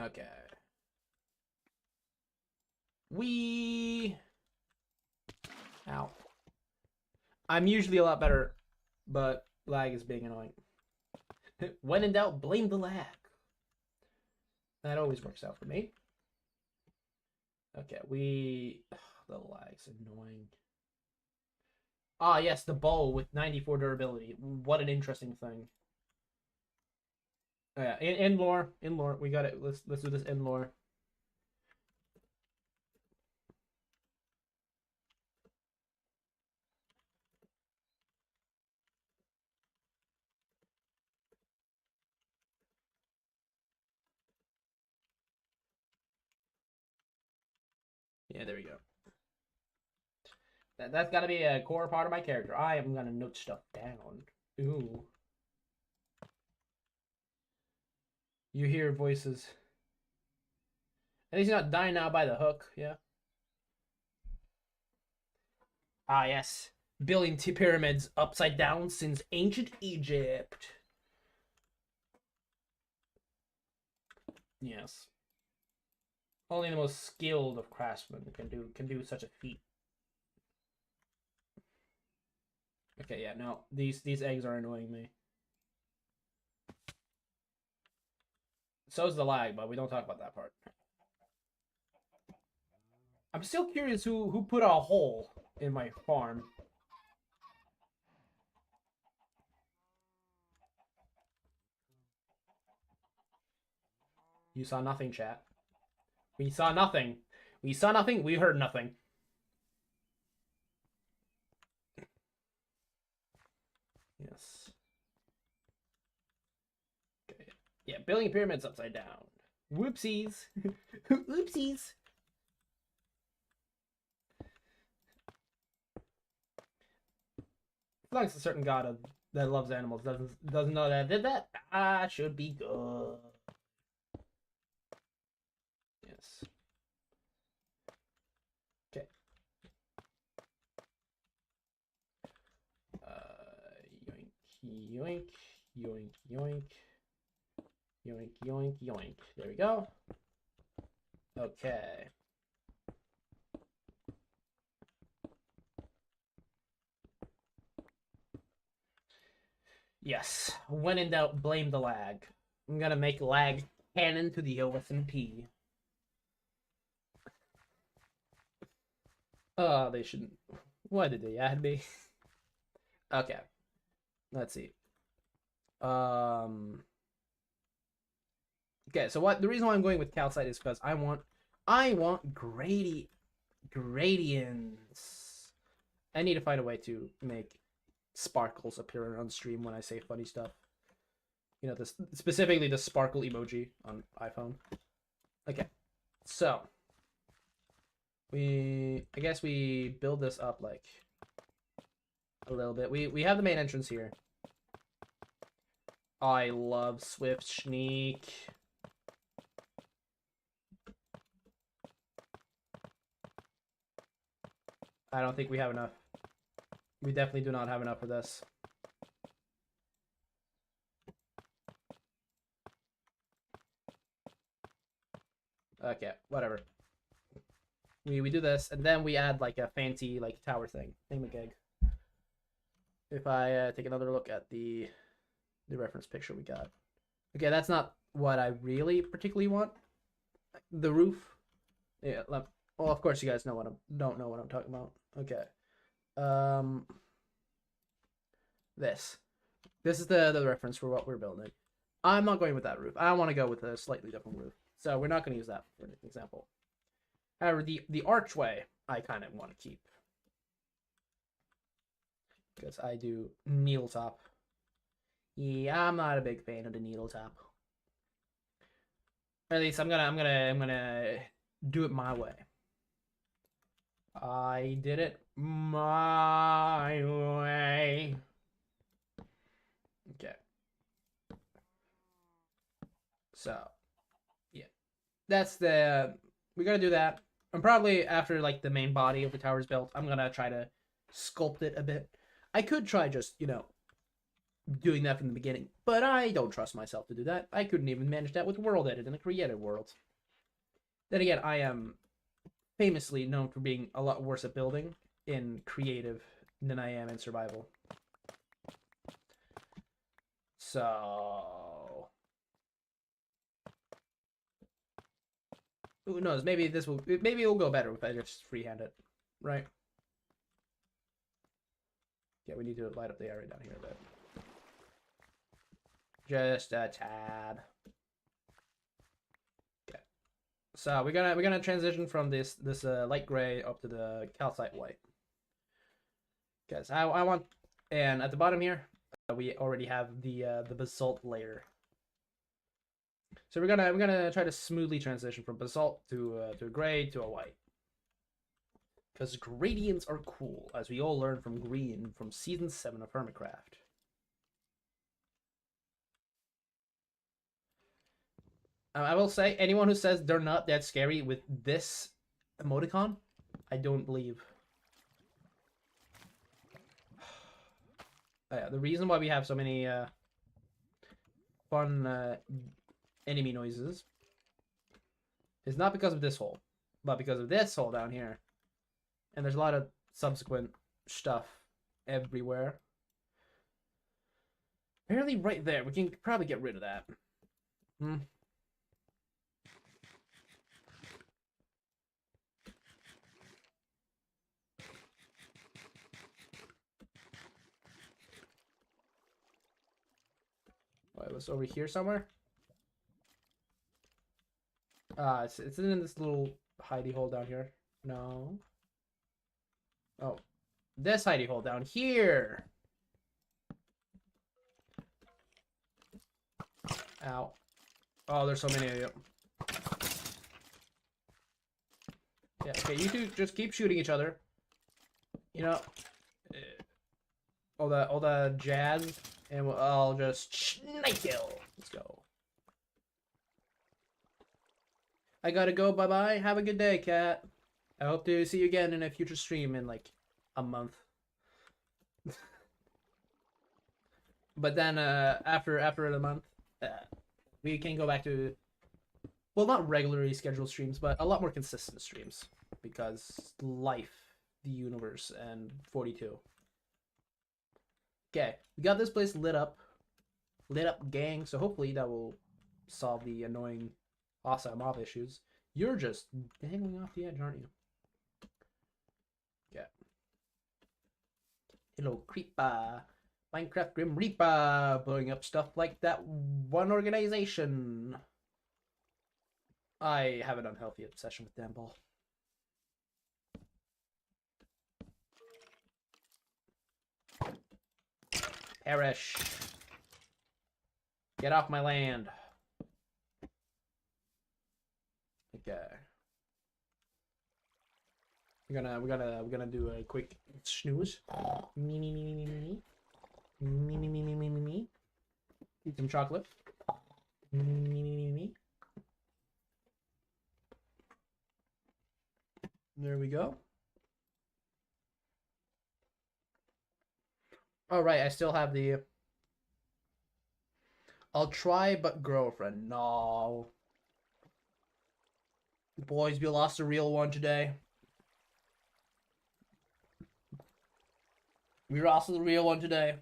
Okay. Ow. I'm usually a lot better, but lag is being annoying. When in doubt, blame the lag. That always works out for me. Okay, the lag's annoying. Ah, yes, the bow with 94 durability. What an interesting thing. Oh, yeah, in lore, we got it. Let's do this in lore. Yeah, there we go. That's got to be a core part of my character. I am gonna note stuff down. Ooh. You hear voices. At least you're not dying now by the hook, yeah? Ah, yes. Building pyramids upside down since ancient Egypt. Yes. Only the most skilled of craftsmen can do such a feat. Okay, yeah, no. These eggs are annoying me. So's the lag, but we don't talk about that part. I'm still curious who put a hole in my farm. You saw nothing, chat. We saw nothing. We saw nothing. We heard nothing. Yes. Okay. Yeah, building pyramids upside down. Whoopsies. Whoopsies. As long as a certain god that loves animals doesn't know that I did that, I should be good. Yes. Okay. Yoink, yoink, yoink, yoink, yoink, yoink, yoink. There we go. Okay. Yes. When in doubt, blame the lag. I'm gonna make lag canon to the OSMP. They shouldn't. Why did they add me? Okay. Let's see. Okay, so the reason why I'm going with calcite is because I want gradients. I need to find a way to make sparkles appear on stream when I say funny stuff. You know, this specifically the sparkle emoji on iPhone. Okay, so I guess we build this up like a little bit. We have the main entrance here. I love Swift Sneak. I don't think we have enough. We definitely do not have enough for this. Okay, whatever. We do this, and then we add like a fancy like tower thing. Thingamagig. If I take another look at the reference picture we got. Okay, that's not what I really particularly want. The roof. Yeah, well, of course you guys don't know what I'm talking about. Okay. This is the reference for what we're building. I'm not going with that roof. I want to go with a slightly different roof. So we're not going to use that for an example. However, the archway I kind of want to keep. Because I do needle top. Yeah, I'm not a big fan of the needle top. Or at least I'm gonna do it my way. I did it my way. Okay. So, yeah. We're gonna do that. And probably after like the main body of the tower is built, I'm gonna try to sculpt it a bit. I could try just, doing that from the beginning, but I don't trust myself to do that. I couldn't even manage that with World Edit in a creative world. Then again, I am famously known for being a lot worse at building in creative than I am in survival. So, who knows? Maybe it'll go better if I just freehand it, right? Yeah, we need to light up the area down here a bit. Just a tad. Okay. So we're gonna transition from this light gray up to the calcite white. Guys, I want, and at the bottom here, we already have the basalt layer. So we're gonna try to smoothly transition from basalt to a gray to a white. Because gradients are cool, as we all learned from Green from Season 7 of Hermitcraft. I will say, anyone who says they're not that scary with this emoticon, I don't believe. The reason why we have so many fun enemy noises is not because of this hole, but because of this hole down here. And there's a lot of subsequent stuff everywhere. Apparently right there. We can probably get rid of that. Oh, it was over here somewhere? It's in this little hidey hole down here. No. Oh, this hidey hole down here. Ow. Oh, there's so many of you. Yeah, okay, you two just keep shooting each other. You know, all the jazz, and I'll just snipe kill. Let's go. I gotta go. Bye bye. Have a good day, cat. I hope to see you again in a future stream in like a month. But then after the month, we can go back to, well, not regularly scheduled streams, but a lot more consistent streams because life, the universe, and 42. Okay, we got this place lit up, gang. So hopefully that will solve the annoying awesome mob issues. You're just dangling off the edge, aren't you? Okay. Hello, creeper. Minecraft Grim Reaper, blowing up stuff like that one organization. I have an unhealthy obsession with damn ball. Perish. Get off my land. Okay. We're gonna do a quick snooze. Me. Eat some chocolate. Me. There we go. All right, I still have the. I'll try, but girlfriend. No. Boys, we lost a real one today. We lost the real one today.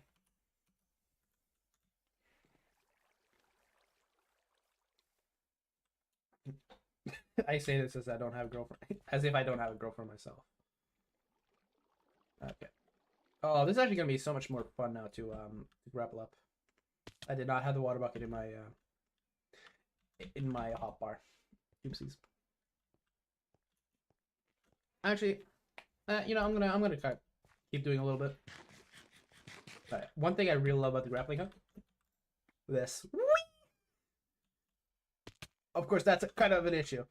I say this as I don't have a girlfriend, as if I don't have a girlfriend myself. Okay. Oh, this is actually gonna be so much more fun now to grapple up. I did not have the water bucket in my hotbar. Oopsies. Actually, you know, I'm gonna kind of keep doing a little bit. Alright, one thing I really love about the grappling hook. This. Whee! Of course, that's kind of an issue.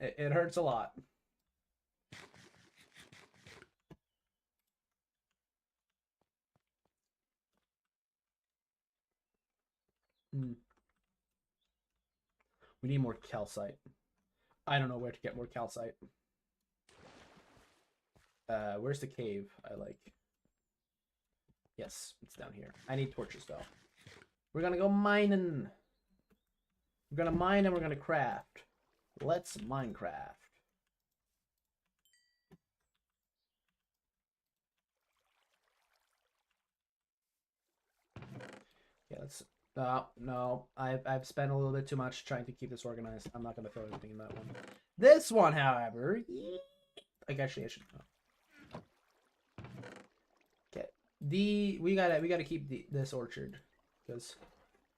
It hurts a lot. We need more calcite. I don't know where to get more calcite. Where's the cave I like? Yes, it's down here. I need torches though. We're gonna go mining. We're gonna mine and we're gonna craft. Let's Minecraft. Yeah, let's. No, I've spent a little bit too much trying to keep this organized. I'm not gonna throw anything in that one. This one, however, like actually I should. Okay, we gotta keep this orchard because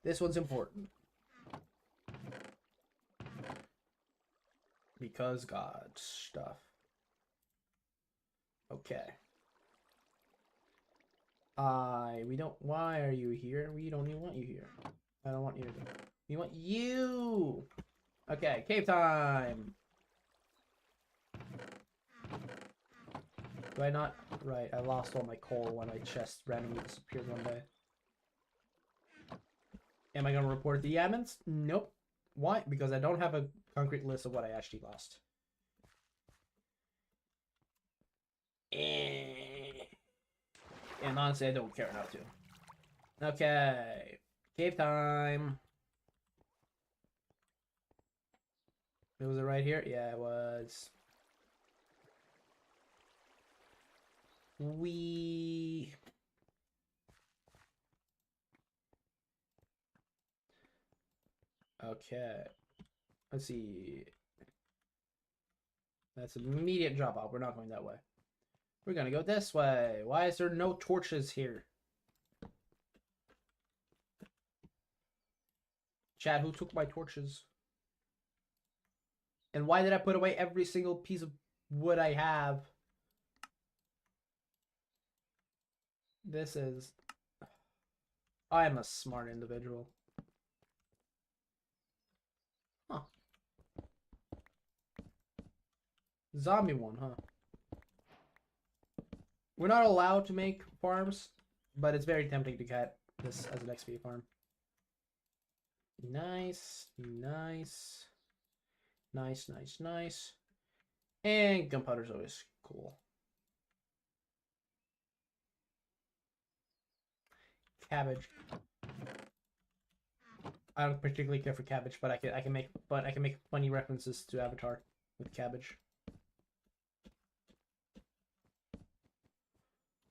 this one's important. Because God stuff. Okay. We don't. Why are you here? We don't even want you here. I don't want you. We want you. Okay, cave time. Do I not? Right, I lost all my coal when my chest randomly disappeared one day. Am I gonna report the admins? Nope. Why? Because I don't have a concrete list of what I actually lost. And honestly, I don't care enough to. Okay. Cave time. Was it right here? Yeah, it was. Okay. Let's see. That's an immediate drop off. We're not going that way. We're gonna go this way. Why is there no torches here? Chad, who took my torches? And why did I put away every single piece of wood I have? This is... I am a smart individual. Huh. Zombie one, huh? We're not allowed to make farms, but it's very tempting to get this as an XP farm. Nice, nice. Nice, nice, nice. And gunpowder's always cool. Cabbage. I don't particularly care for cabbage, but I can make funny references to Avatar with cabbage.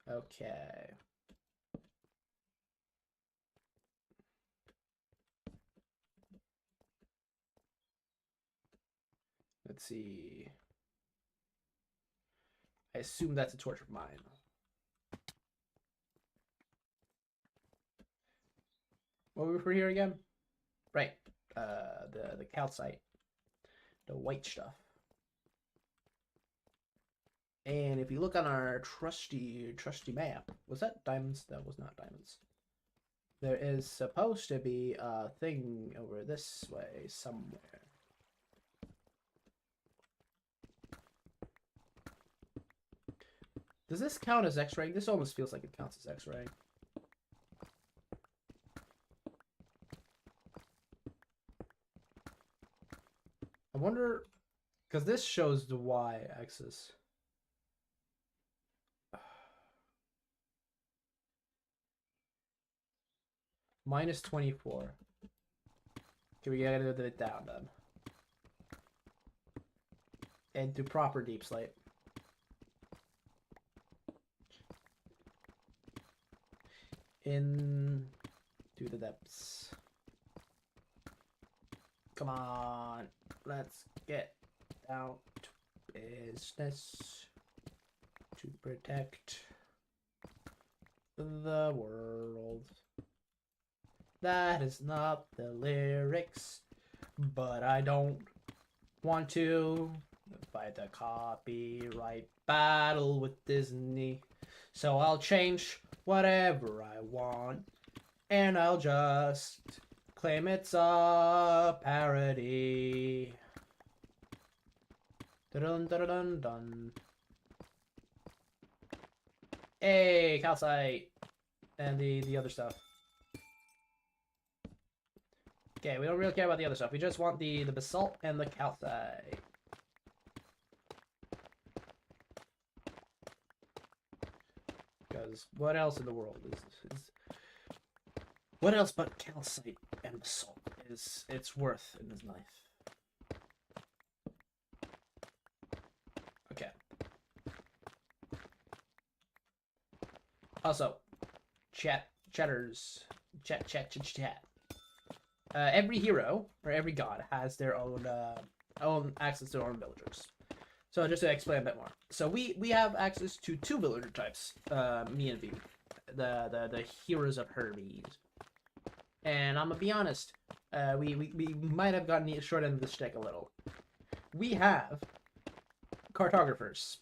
Okay. Let's see. I assume that's a torch of mine. What were we for here again? Right. The calcite. The white stuff. And if you look on our trusty map, was that diamonds? That was not diamonds. There is supposed to be a thing over this way somewhere. Does this count as X-ray? This almost feels like it counts as X-ray. I wonder, because this shows the y-axis. Minus 24. Okay, we gotta do it down then. And do proper deep slate. In to the depths. Come on, let's get down to business to protect the world. That is not the lyrics, but I don't want to fight a copyright battle with Disney. So I'll change whatever I want, and I'll just claim it's a parody. Dun dun dun dun. Hey, calcite, and the other stuff. Okay, we don't really care about the other stuff. We just want the basalt and the calcite. Because what else in the world is what else but calcite and basalt is it's worth in this life? Okay. Also, chat. Every hero or every god has their own access to their own villagers. So just to explain a bit more, so we have access to 2 villager types, me and V, the heroes of Hermes. And I'm gonna be honest, we might have gotten the short end of the stick a little. We have cartographers,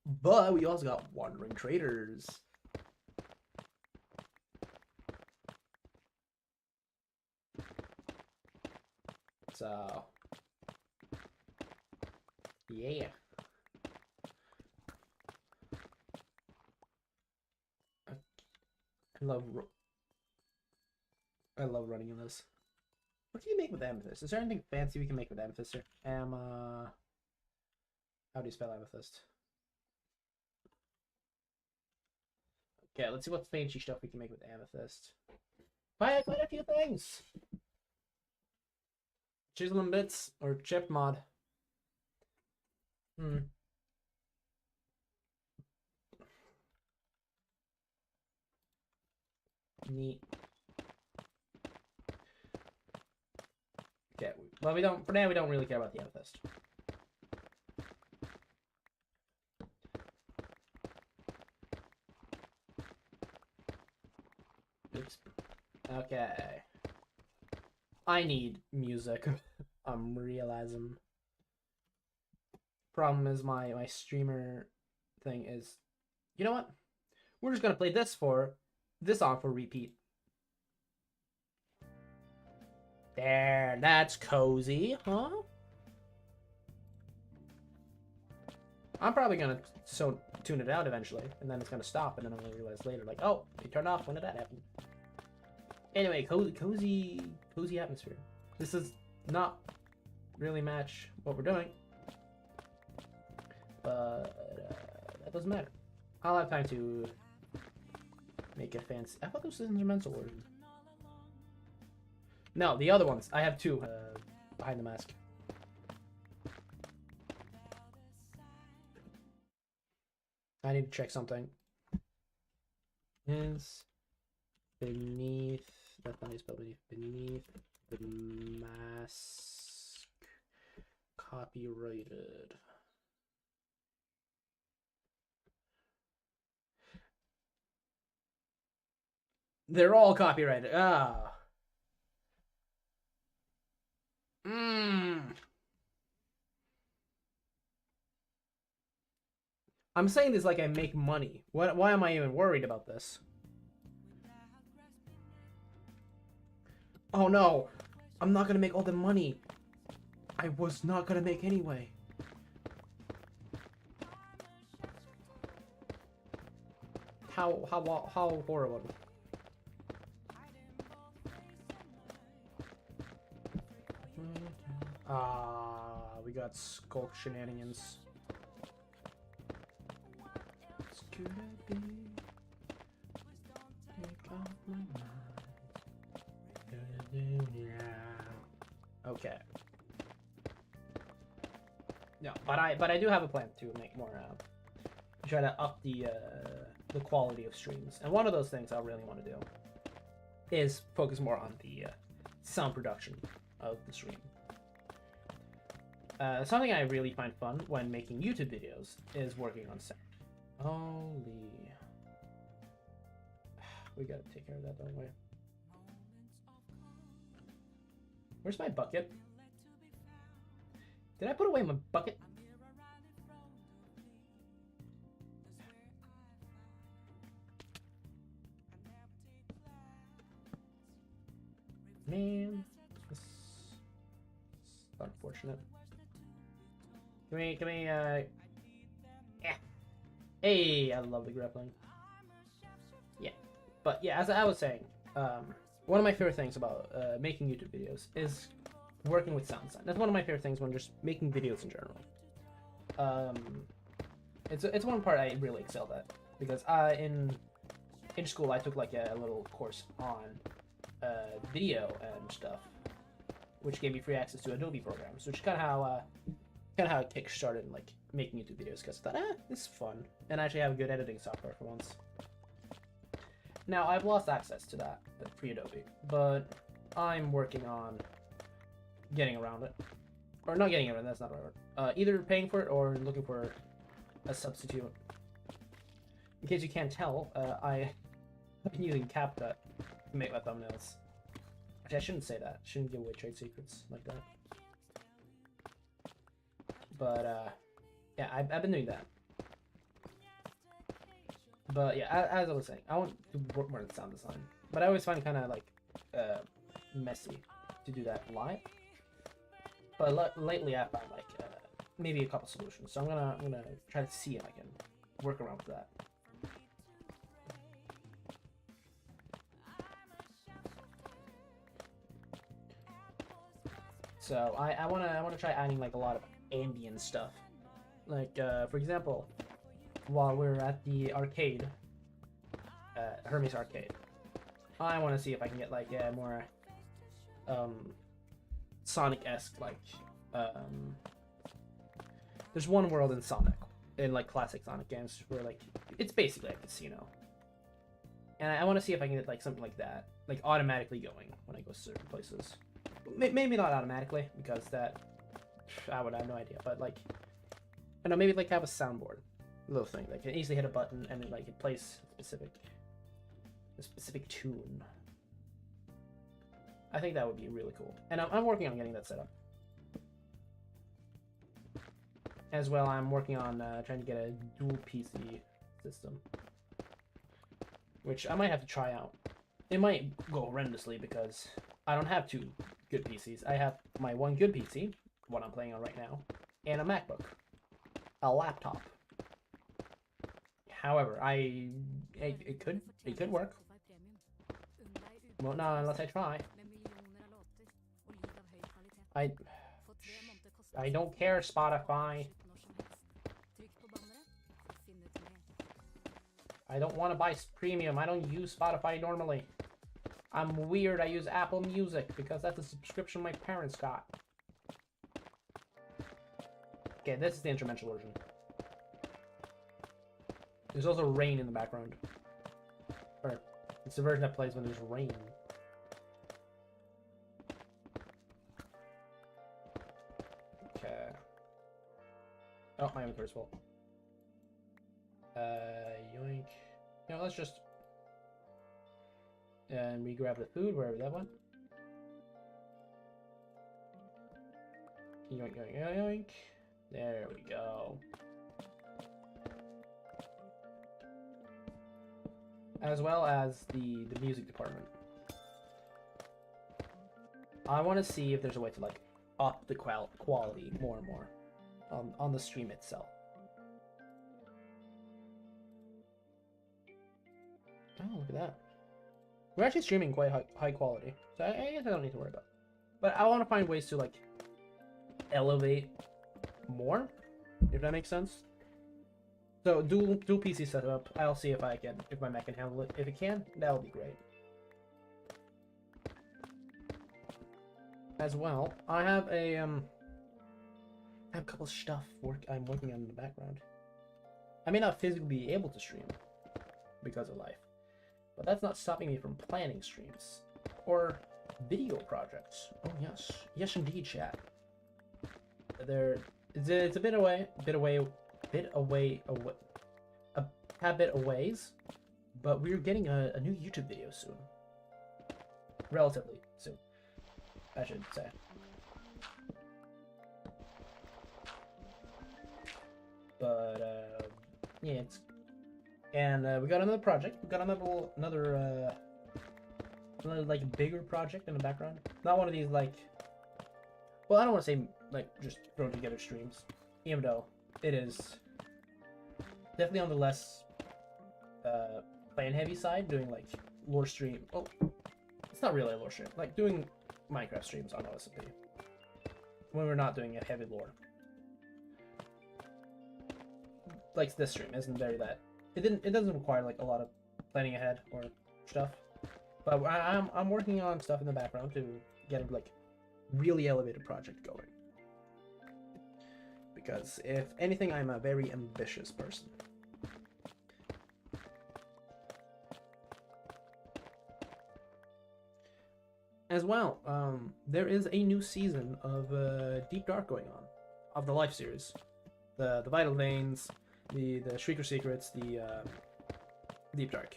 but we also got wandering traders. So, yeah. I love running in this. What can you make with amethyst? Is there anything fancy we can make with amethyst here? How do you spell amethyst? Okay, let's see what fancy stuff we can make with amethyst. Quite a few things. Chisel and bits or chip mod. Neat. Okay, well for now we don't really care about the amethyst. Oops. Okay. I need music. I'm realizing. problem is my streamer thing is, you know what? We're just gonna play this song for repeat. There, that's cozy, huh? I'm probably gonna tune it out eventually, and then it's gonna stop, and then I'm gonna realize later, like, oh, it turned off. When did that happen? Anyway, cozy atmosphere. This does not really match what we're doing, but that doesn't matter. I'll have time to make it fancy. I thought this was instrumental version. No, the other ones. I have two behind the mask. I need to check something. Is beneath, that's not spelled beneath the mask copyrighted. They're all copyrighted. Ah. I'm saying this like I make money. Why am I even worried about this? Oh no, I'm not gonna make all the money I was not gonna make anyway. How horrible. We got skulk shenanigans. Could it be? Take off my mind. Okay. No, but I do have a plan to make more. Try to up the quality of streams, and one of those things I really want to do is focus more on the sound production of the stream. Something I really find fun when making YouTube videos is working on sound. Holy. We gotta take care of that, don't we? Where's my bucket? Did I put away my bucket? Man, this is unfortunate. Can we, yeah. Hey, I love the grappling. Yeah, but yeah, as I was saying, one of my favorite things about making YouTube videos is working with sound design. That's one of my favorite things when just making videos in general. It's one part I really excelled at, because in school I took like a little course on video and stuff, which gave me free access to Adobe programs, which is kind of how it kick-started like making YouTube videos, because I thought, this is fun, and I actually have good editing software for once. Now I've lost access to that pre-Adobe, but I'm working on getting around it, or not getting around. That's not the right word. Either paying for it or looking for a substitute. In case you can't tell, I've been using CapCut to make my thumbnails. Actually, I shouldn't say that. I shouldn't give away trade secrets like that. But yeah, I've been doing that. But yeah, as I was saying, I want to work more on sound design, but I always find it kind of like messy to do that live. But lately, I found like maybe a couple solutions. So I'm gonna try to see if I can work around with that. So I wanna try adding like a lot of ambient stuff, like for example, while we're at the arcade, Hermes arcade, I want to see if I can get like more Sonic-esque, like there's one world in Sonic, in like classic Sonic games, where like it's basically a casino, and I want to see if I can get like something like that, like automatically going when I go to certain places. Maybe not automatically, because that I would have no idea, but like I know, maybe like have a soundboard, little thing that can easily hit a button and it plays a specific tune. I think that would be really cool, and I'm working on getting that set up. As well, I'm working on trying to get a dual PC system, which I might have to try out. It might go horrendously because I don't have two good PCs. I have my one good PC, what I'm playing on right now, and a MacBook, a laptop. However, it could work. Well, no, unless I try. I don't care, Spotify. I don't want to buy premium. I don't use Spotify normally. I'm weird. I use Apple Music because that's a subscription my parents got. Okay, this is the instrumental version. There's also rain in the background. Or, it's the version that plays when there's rain. Okay. Oh, my inventory's full. Yoink. You know, let's just... And we grab the food wherever that went. Yoink, yoink, yoink, yoink. There we go. As well as the music department. I want to see if there's a way to like up the quality more and more on the stream itself. Oh, look at that. We're actually streaming quite high quality, so I guess I don't need to worry about it. But I want to find ways to like elevate more, if that makes sense. So dual PC setup. I'll see if my Mac can handle it. If it can, that'll be great. As well, I have a couple of stuff I'm working on in the background. I may not physically be able to stream because of life, but that's not stopping me from planning streams or video projects. Oh yes, yes indeed, chat. It's a bit a ways, but we're getting a new YouTube video soon. Relatively soon, I should say. But yeah, it's we got another project. We got another like bigger project in the background. Not one of these like, well, I don't want to say like just thrown together streams, even though it is definitely on the less plan heavy side, doing like lore stream. Oh, it's not really a lore stream. Like doing Minecraft streams on OSMP when we're not doing a heavy lore. Like this stream isn't very that. It doesn't require like a lot of planning ahead or stuff. But I'm working on stuff in the background to get a like really elevated project going. Because if anything, I'm a very ambitious person. As well, there is a new season of Deep Dark going on, of the Life series, the Vital Veins, the Shrieker Secrets, the Deep Dark.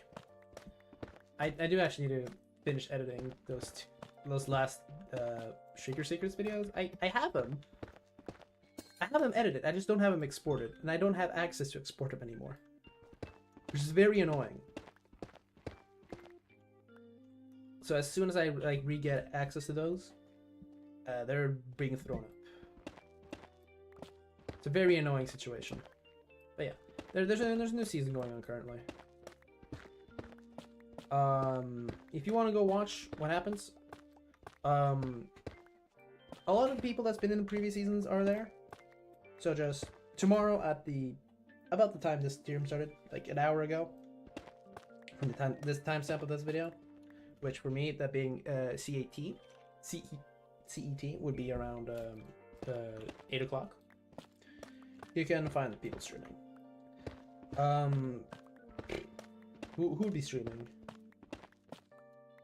I do actually need to finish editing those last Shrieker Secrets videos. I have them. I have them edited. I just don't have them exported, and I don't have access to export them anymore, which is very annoying. So as soon as I like re-get access to those, they're being thrown up. It's a very annoying situation. But yeah, there's a new season going on currently. If you want to go watch what happens, a lot of the people that's been in the previous seasons are there. So just tomorrow at about the time this stream started, like an hour ago, from the time timestamp of this video, which for me that being CET would be around 8 o'clock. You can find the people streaming. Who would be streaming?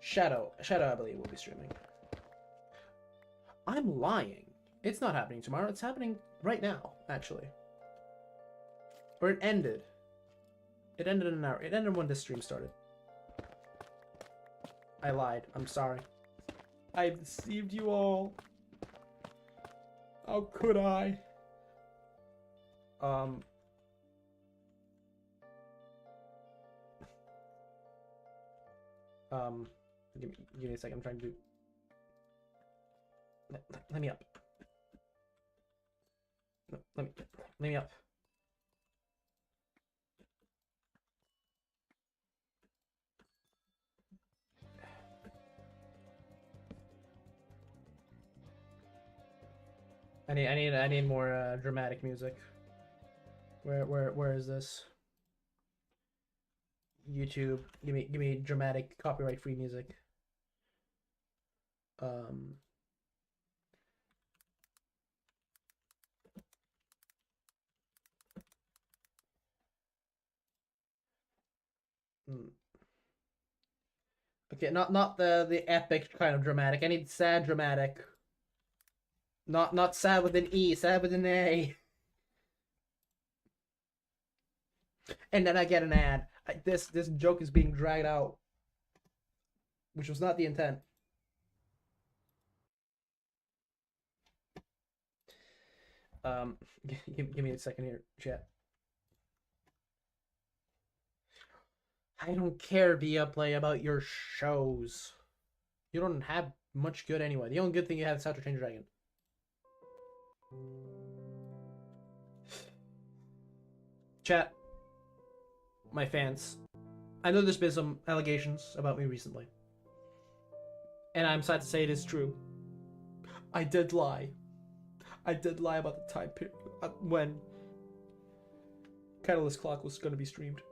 Shadow, I believe, will be streaming. I'm lying. It's not happening tomorrow. It's happening right now, actually. Or it ended. It ended in an hour. It ended when this stream started. I lied. I'm sorry. I deceived you all. How could I? Um. Give me a second. I'm trying to do. Let me up. No, let me up. I need more dramatic music. Where is this? YouTube, give me dramatic copyright free music. Okay, not the epic kind of dramatic. I need sad dramatic. Not sad with an E, sad with an A. And then I get an ad. This joke is being dragged out, which was not the intent. Give me a second here, chat. I don't care, Via Play, about your shows. You don't have much good anyway. The only good thing you have is How to Train Your Dragon. Chat, my fans, I know there's been some allegations about me recently, and I'm sad to say it is true. I did lie. I did lie about the time period when Catalyst Clock was going to be streamed.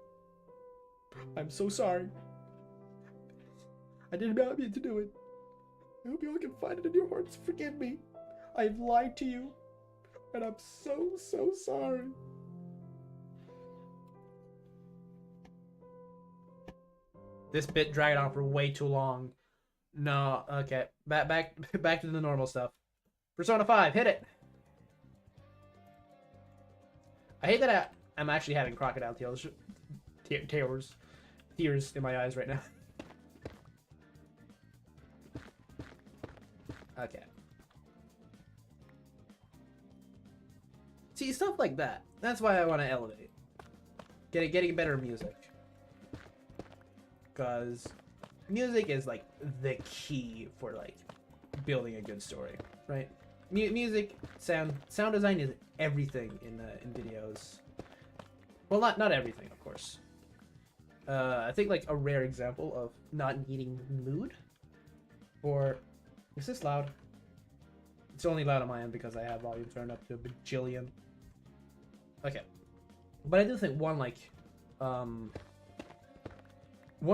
I'm so sorry. I did not mean to do it. I hope you all can find it in your hearts. Forgive me. I've lied to you, and I'm so sorry. This bit dragged on for way too long. No, okay. Back to the normal stuff. Persona 5, hit it. I hate that I'm actually having crocodile tears in my eyes right now. Okay. See, stuff like that. That's why I want to elevate. Getting better music. Because music is like the key for like building a good story, right? Music, sound design is everything in videos. Well, not everything, of course. I think like a rare example of not needing mood, or is this loud? It's only loud on my end because I have volume turned up to a bajillion. Okay, but I do think one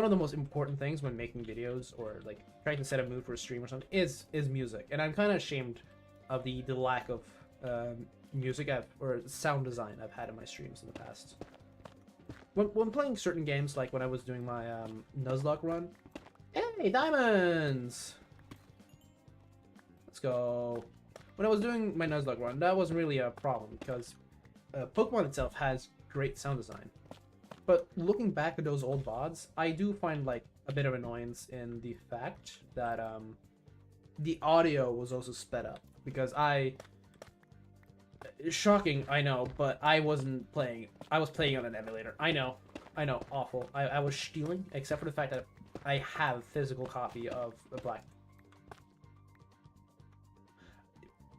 of the most important things when making videos or like trying to set a mood for a stream or something is music, and I'm kind of ashamed of the lack of music or sound design I've had in my streams in the past. When playing certain games, like when I was doing my Nuzlocke run. Hey, diamonds! Let's go. When I was doing my Nuzlocke run, that wasn't really a problem because Pokemon itself has great sound design. But looking back at those old VODs, I do find like a bit of annoyance in the fact that the audio was also sped up because shocking, I know, but I wasn't playing. I was playing on an emulator. I know, awful. I was stealing, except for the fact that I have a physical copy of the Black,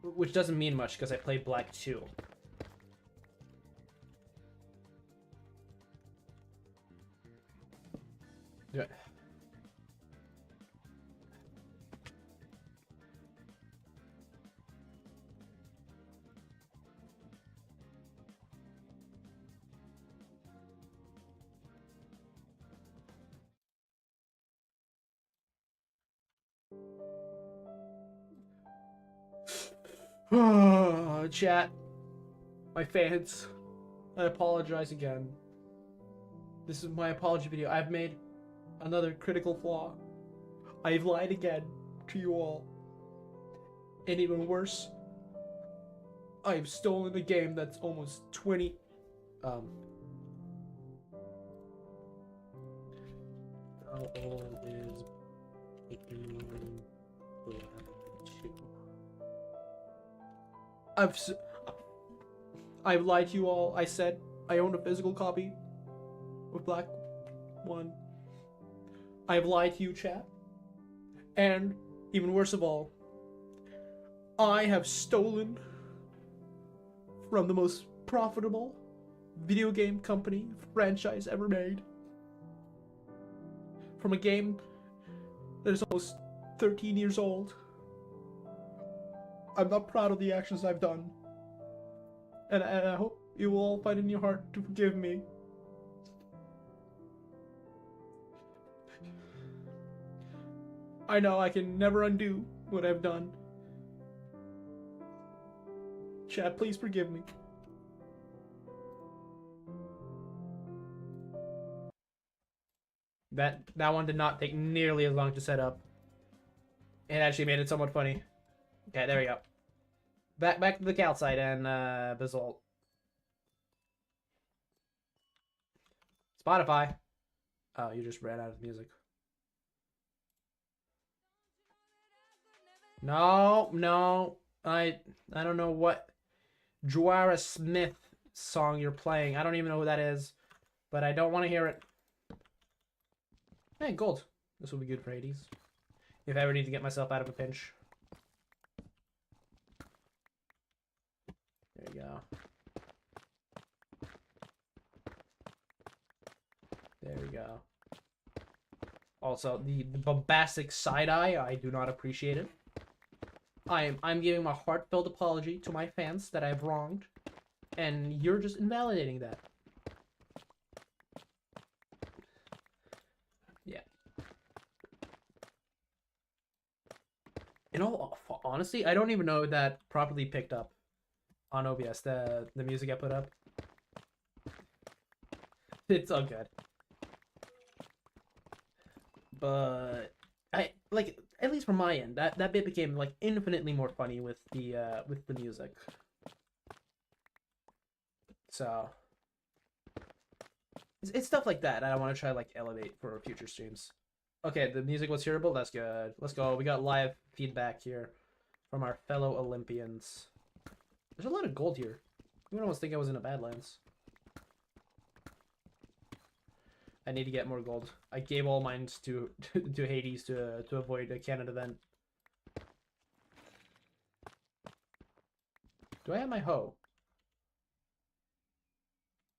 which doesn't mean much because I played Black 2. Yeah. Chat, my fans, I apologize again. This is my apology video. I've made another critical flaw. I've lied again to you all. And even worse, I've stolen a game that's almost 20 how old is Pokemon Black 2? I've lied to you all. I said I owned a physical copy of Black 1. I've lied to you, chat. And, even worse of all, I have stolen from the most profitable video game company franchise ever made. From a game that is almost 13 years old. I'm not proud of the actions I've done. And I hope you will all find in your heart to forgive me. I know I can never undo what I've done. Chad, please forgive me. That one did not take nearly as long to set up. It actually made it somewhat funny. Okay, there we go. Back to the calcite and basalt. Spotify. Oh, you just ran out of music. No. I don't know what Joara Smith song you're playing. I don't even know who that is, but I don't want to hear it. Hey, gold. This will be good for Hades. If I ever need to get myself out of a pinch. There you go. There we go. Also, the bombastic side-eye, I do not appreciate it. I'm giving my heartfelt apology to my fans that I've wronged, and you're just invalidating that. Yeah. In all honesty, I don't even know if that properly picked up on OBS, the music I put up. It's all good. But I like, at least from my end, that bit became like infinitely more funny with the music. So it's stuff like that I want to try like elevate for future streams. Okay, the music was hearable. That's good. Let's go. We got live feedback here from our fellow Olympians. There's a lot of gold here. You would almost think I was in a Badlands. I need to get more gold. I gave all mine to Hades to avoid a Canada event. Do I have my hoe?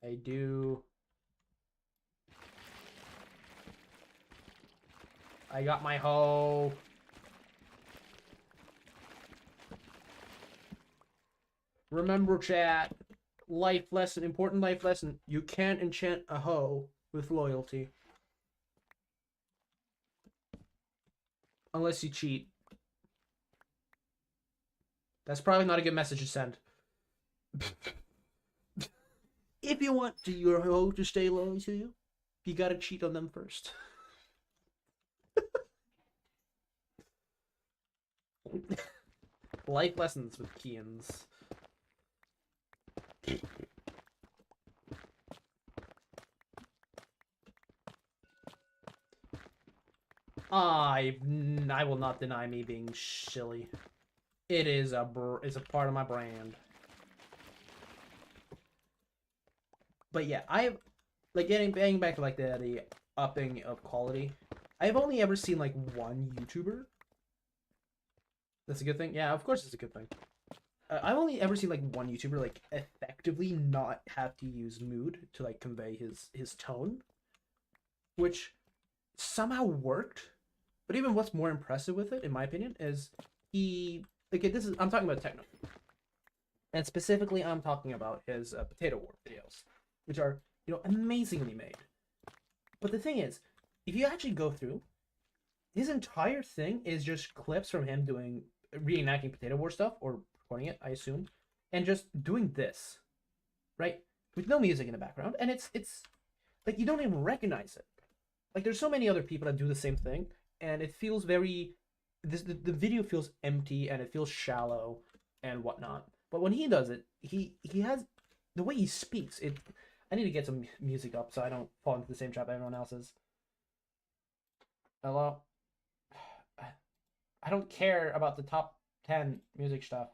I do. I got my hoe. Remember, chat. Life lesson, important life lesson. You can't enchant a hoe with loyalty. Unless you cheat. That's probably not a good message to send. If you want your hoe to stay loyal to you, you gotta cheat on them first. Life lessons with Keans. I will not deny me being shilly. It is a part of my brand. But yeah, I've like getting back to like the upping of quality. I've only ever seen like one YouTuber. That's a good thing. Yeah, of course it's a good thing. I've only ever seen like one YouTuber like effectively not have to use mood to like convey his tone, which somehow worked. But even what's more impressive with it, in my opinion, is I'm talking about techno, and specifically I'm talking about his potato war videos, which are amazingly made. But the thing is, if you actually go through, his entire thing is just clips from him reenacting potato war stuff or recording it, I assume, and just doing this, right, with no music in the background, and it's like you don't even recognize it. Like there's so many other people that do the same thing, and it feels very the video feels empty and it feels shallow and whatnot. But when he does it, he has the way he speaks. I need to get some music up so I don't fall into the same trap everyone else is. Hello? I don't care about the top 10 music stuff.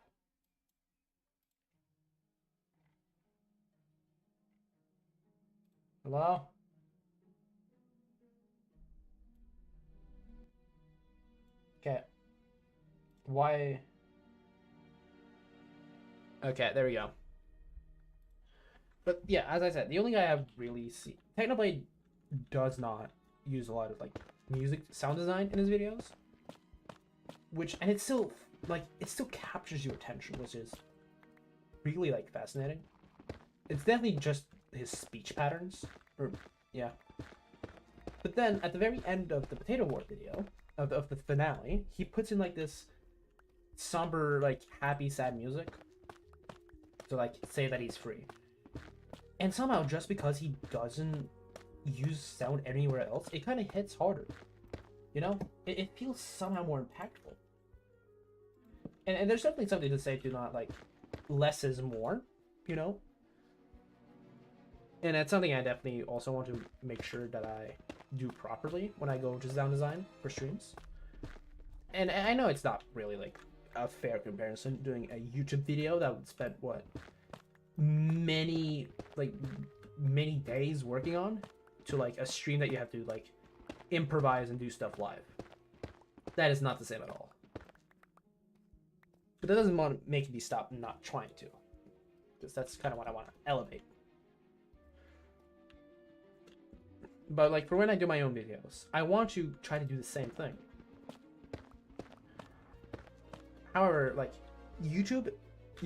Hello? Okay. Why? Okay, there we go. But yeah, as I said, the only guy I've really seen, Technoblade does not use a lot of like music sound design in his videos, and it's still like it still captures your attention, which is really like fascinating. It's definitely just his speech patterns, or yeah. But then at the very end of the Potato War video, of the finale, he puts in like this somber, like happy, sad music to like say that he's free. And somehow, just because he doesn't use sound anywhere else, it kind of hits harder. You know, it feels somehow more impactful. And there's definitely something to say to not like less is more, you know. And that's something I definitely also want to make sure that I do properly when I go to sound design for streams. And I know it's not really like a fair comparison doing a YouTube video that would spend what many days working on to like a stream that you have to like improvise and do stuff live. That is not the same at all. But that doesn't want to make me stop not trying to, because that's kind of what I want to elevate. But like for when I do my own videos, I want to try to do the same thing. However, like YouTube,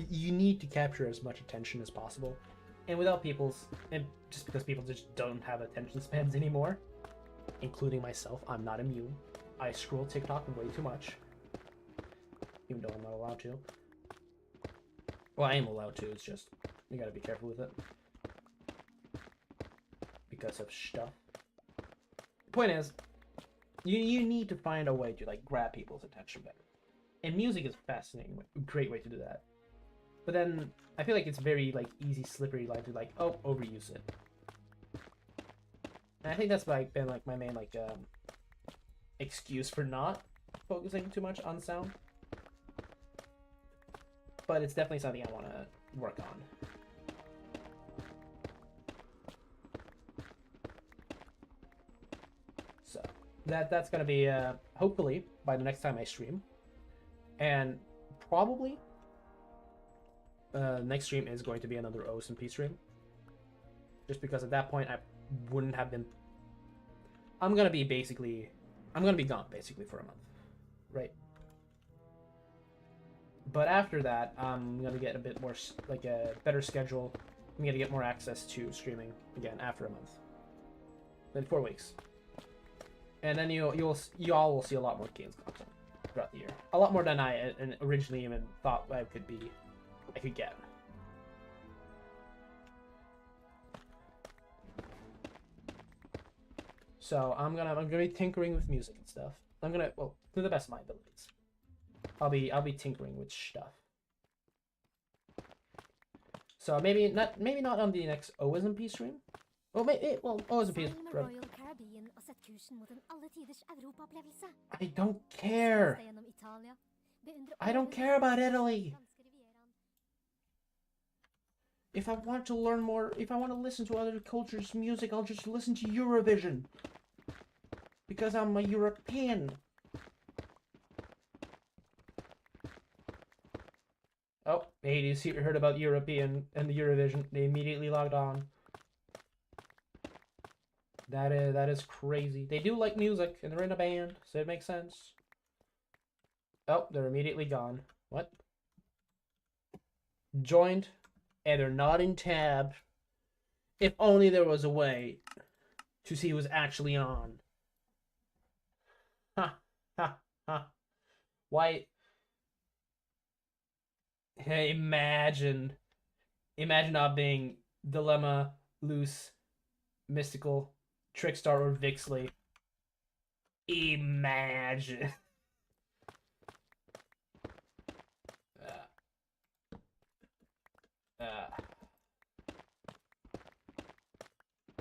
you need to capture as much attention as possible, and just because people just don't have attention spans anymore, including myself, I'm not immune. I scroll TikTok way too much, even though I'm not allowed to. Well, I am allowed to. It's just you gotta be careful with it because of stuff. Point is, you need to find a way to like grab people's attention better, and music is a fascinating, great way to do that. But then I feel like it's very like easy, slippery line to like overuse it. And I think that's like been like my main like excuse for not focusing too much on sound. But it's definitely something I want to work on. So that's gonna be hopefully by the next time I stream, and probably next stream is going to be another OSMP stream, just because at that point I wouldn't have been. I'm gonna be gone basically for a month, right? But after that, I'm gonna get a bit more like a better schedule. I'm gonna get more access to streaming again after a month, then 4 weeks, and then y'all will see a lot more games content throughout the year, a lot more than I originally even thought I could get. So I'm gonna be tinkering with music and stuff. To the best of my abilities. I'll be tinkering with stuff. So maybe not on the next OSMP stream. Well, OSMP is. I don't care. I don't care about Italy. If I want to learn more, if I want to listen to other cultures' music, I'll just listen to Eurovision. Because I'm a European. Oh, hey, do you heard about European and the Eurovision? They immediately logged on. That is crazy. They do like music, and they're in a band, so it makes sense. Oh, they're immediately gone. What? Joined, and they're not in tab. If only there was a way to see who's actually on. Ha, ha, ha. Why? Hey, imagine not being Dilemma, Loose, Mystical, Trickstar, or Vixlee. Imagine.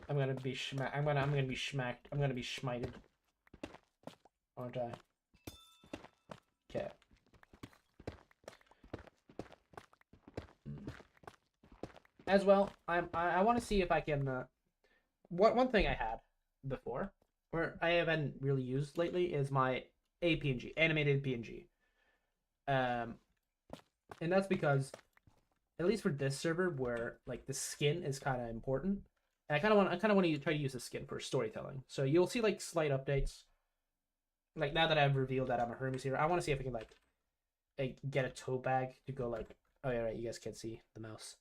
I'm gonna be smacked. I'm gonna be smacked. I'm gonna be schmited. Aren't I? Okay. As well, I want to see if I can one thing I had before, or I haven't really used lately, is my APNG, animated PNG. And that's because, at least for this server, where like the skin is kind of important, and I kind of want to try to use the skin for storytelling. So you'll see like slight updates. Like now that I've revealed that I'm a Hermes here, I want to see if I can like get a tote bag to go like, oh yeah, right, you guys can't see the mouse.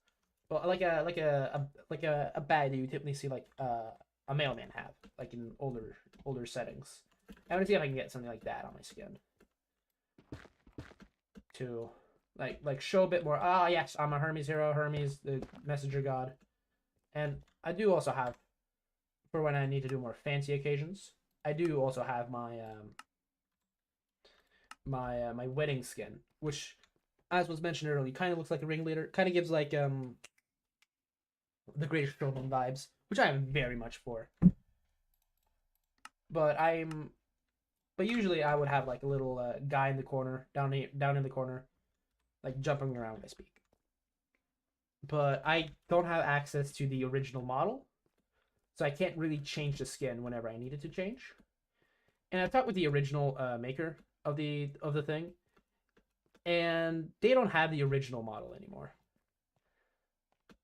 Well, like a bag that you typically see like a mailman have, like in older settings. I want to see if I can get something like that on my skin to like show a bit more. Ah, yes, I'm a Hermes hero, Hermes the messenger god, and I do also have, for when I need to do more fancy occasions, I do also have my my wedding skin, which, as was mentioned earlier, kind of looks like a ringleader. Kind of gives like the Greatest Showman vibes, which I am very much for. But usually I would have like a little guy in the corner, down in the corner, like jumping around when I speak. But I don't have access to the original model, so I can't really change the skin whenever I need it to change. And I've talked with the original maker of the thing, and they don't have the original model anymore.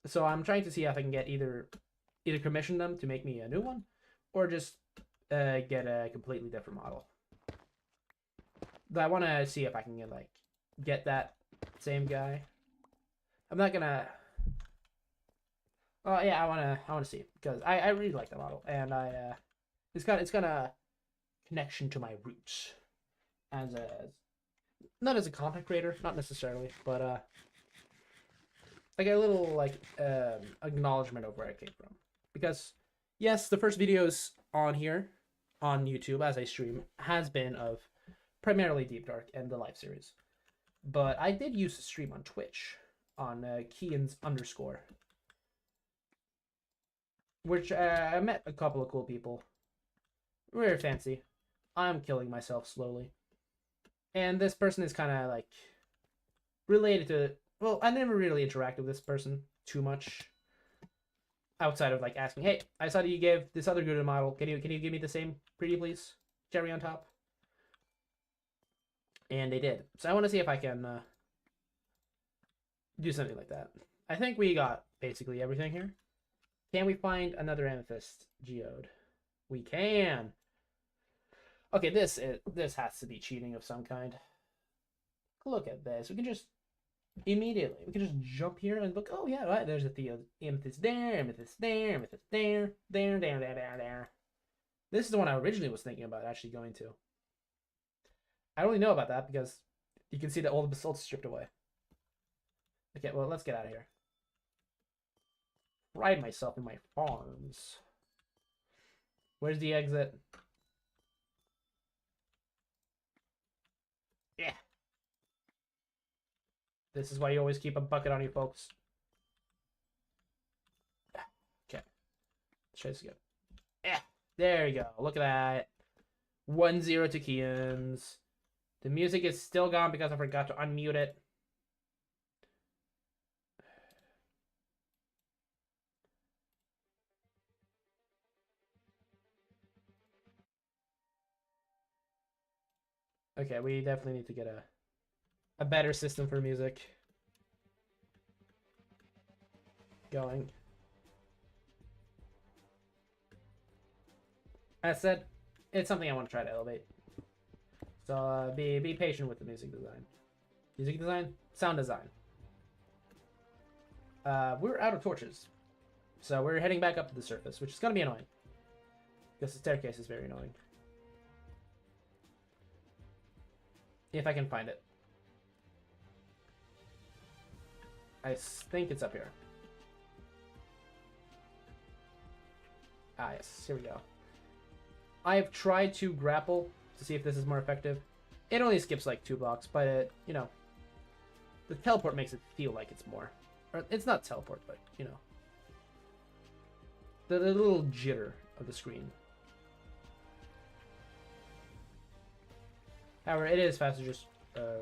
So I'm trying to see if I can get either commission them to make me a new one, or just get a completely different model. But I want to see if I can get that same guy. I'm not gonna. Oh yeah, I wanna see, because I really like the model, and it's got a connection to my roots as not as a content creator, not necessarily, but like a little acknowledgement of where I came from. Because yes, the first videos on here on YouTube as I stream has been of primarily Deep Dark and the live series, but I did used to stream on Twitch on Keans _, which I met a couple of cool people. Very fancy. I'm killing myself slowly, and this person is kind of like related to. Well, I never really interacted with this person too much, outside of like asking, "Hey, I saw that you gave this other good model. Can you give me the same, pretty please? Cherry on top." And they did. So I want to see if I can do something like that. I think we got basically everything here. Can we find another amethyst geode? We can. Okay, this has to be cheating of some kind. Look at this. We can just jump here and look. Oh yeah, right. There's a Thier. Amethyst there, amethyst there, amethyst there, there. This is the one I originally was thinking about actually going to. I only know about that because you can see that all the basalt's stripped away. Okay, well, let's get out of here. Pride myself in my farms. Where's the exit? Yeah. This is why you always keep a bucket on you, folks. Okay. Let's try this again. Yeah. There you go. Look at that. 1-0 to Keans. The music is still gone because I forgot to unmute it. Okay, we definitely need to get a better system for music going. As said, it's something I want to try to elevate. So be patient with the music design. Music design? Sound design. We're out of torches. So we're heading back up to the surface, which is going to be annoying. Because the staircase is very annoying. If I can find it. I think it's up here. Ah, yes. Here we go. I have tried to grapple to see if this is more effective. It only skips like 2 blocks, but it, you know, the teleport makes it feel like it's more. Or it's not teleport, but, you know, the little jitter of the screen. However, it is fast to just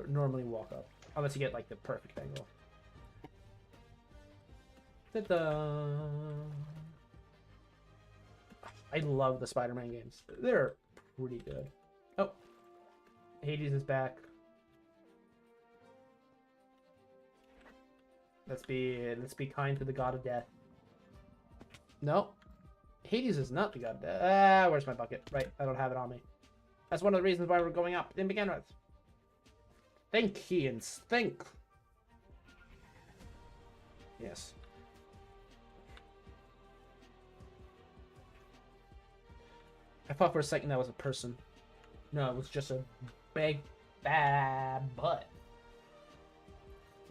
normally walk up, unless you get like the perfect angle. Ta-da! I love the Spider-Man games. They're pretty good. Oh, Hades is back. Let's be kind to the god of death. No, Hades is not the god of death. Ah, where's my bucket? Right, I don't have it on me. That's one of the reasons why we're going up in begin with. Think, Heans, think. Yes. I thought for a second that was a person. No, it was just a big bad butt.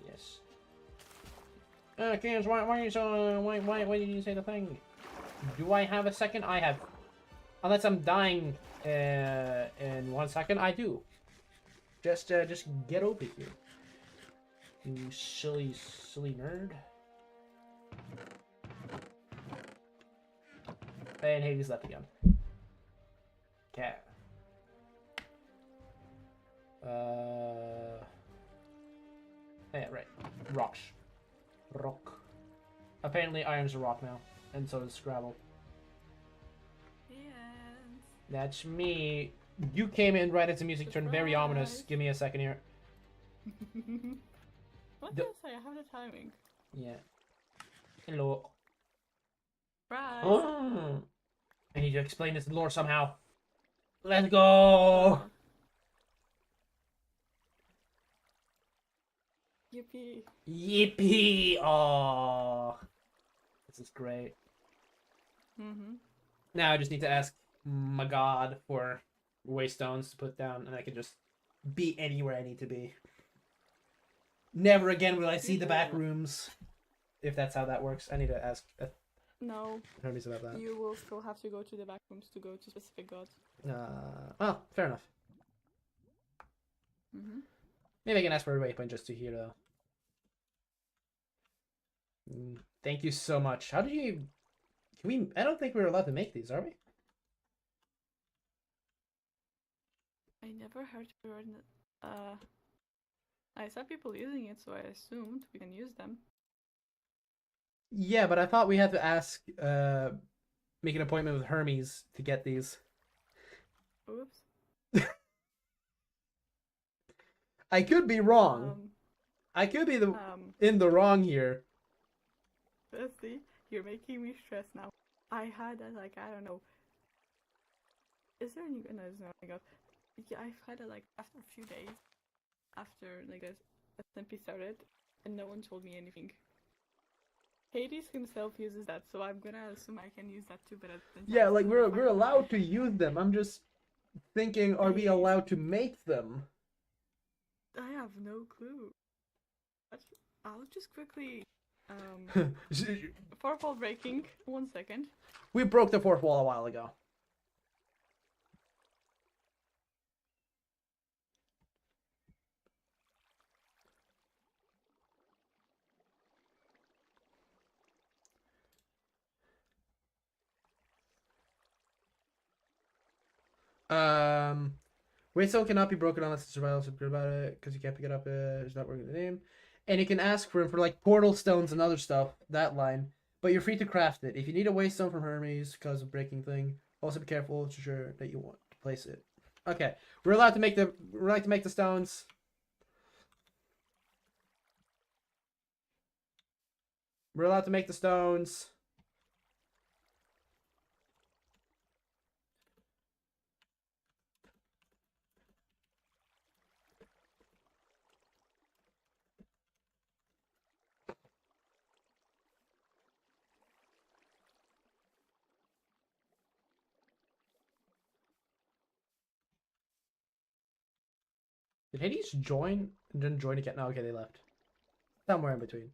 Yes. Kids, why are you so? Why did you say the thing? Do I have a second? I have. Unless I'm dying in 1 second, I do. Just get over here. You silly nerd. And Hades left again. Cat. Yeah, right. Rocks. Rock. Apparently iron's a rock now. And so is Scrabble. Yes. That's me. You came in right as the music turned very ominous. Give me a second here. What did I say? I have the timing. Yeah. Hello. Surprise! Oh. I need to explain this lore somehow. Let's go! Yippee. Yippee! Oh, this is great. Now I just need to ask my god for waystones to put down, and I can just be anywhere I need to be. Never again will I see the back rooms. If that's how that works. I need to ask No. Hermes about that. You will still have to go to the back rooms to go to specific gods. Oh, fair enough. Maybe I can ask for a waypoint just to hear though. Thank you so much. How did you... Can we... I don't think we're allowed to make these, are we? I never heard we were in I saw people using it, so I assumed we can use them. Yeah, but I thought we had to ask, make an appointment with Hermes to get these. Oops. I could be wrong. I could be in the wrong here. See, you're making me stress now. I had like, I don't know. Is there any... No, there's nothing else. Yeah, I've had it like after a few days. After like OSMP started, and no one told me anything. Hades himself uses that, so I'm gonna assume I can use that too. But yeah, like we're allowed to use them. I'm just thinking, are we allowed to make them? I have no clue. I'll just quickly fourth wall breaking. 1 second. We broke the fourth wall a while ago. Waystone cannot be broken unless it's survival. So good about it because you can't pick it up. It's not working the name, and you can ask for him for like portal stones and other stuff. That line, but you're free to craft it. If you need a waystone from Hermes because of breaking thing, also be careful to ensure that you want to place it. Okay, we're allowed to make the stones. We're allowed to make the stones. Did Hades join and didn't join again? No, okay, they left. Somewhere in between.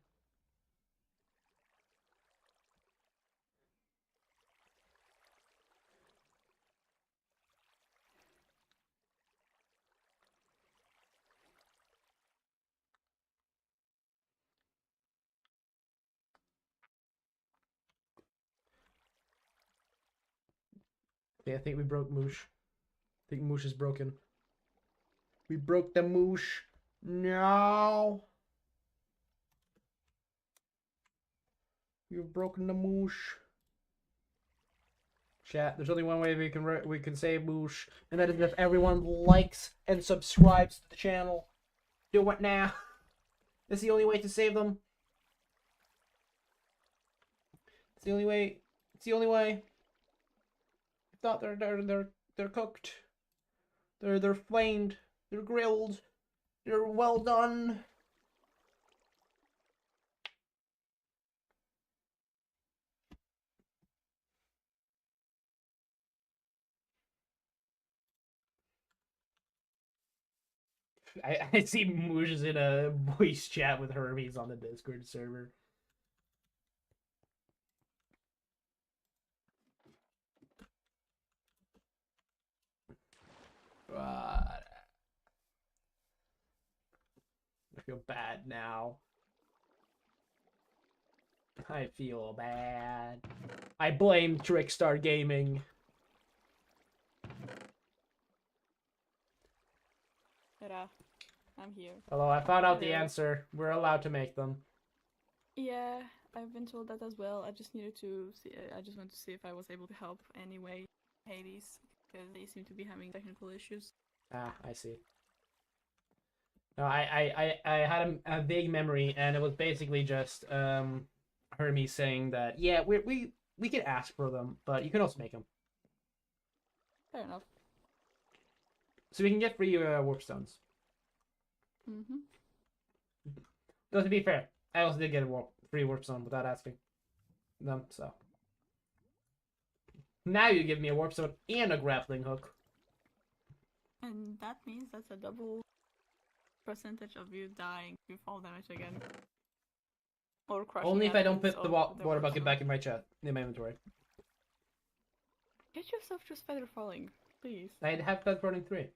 Okay, I think we broke Moosh. I think Moosh is broken. We broke the Moosh. No. You've broken the Moosh. Chat. There's only one way we can save Moosh, and that is if everyone likes and subscribes to the channel. Do it now. It's the only way to save them. It's the only way. It's the only way. If not, they're cooked. They're flamed. They're grilled. They're well done. I see Moosh is in a voice chat with Hermes on the Discord server. God. I feel bad now. I feel bad. I blame Trickstar Gaming. Ta-da. I'm here. Hello, I found out the Hello. answer. We're allowed to make them. Yeah, I've been told that as well. I just needed to see. I just wanted to see if I was able to help anyway, Hades, because they seem to be having technical issues. Ah, I see. No, I had a vague memory, and it was basically just Hermes saying that yeah, we can ask for them, but you can also make them, Fair enough. so we can get free warp stones. Mhm. Though to be fair, I also did get a free warp stone without asking them. So now you give me a warp stone and a grappling hook. And that means that's a double percentage of you dying to fall damage again. Or crushing. Only if I don't enemies put the of water bucket warp back in my chest, in my inventory. Get yourself just feather falling, please. I'd have that running 3.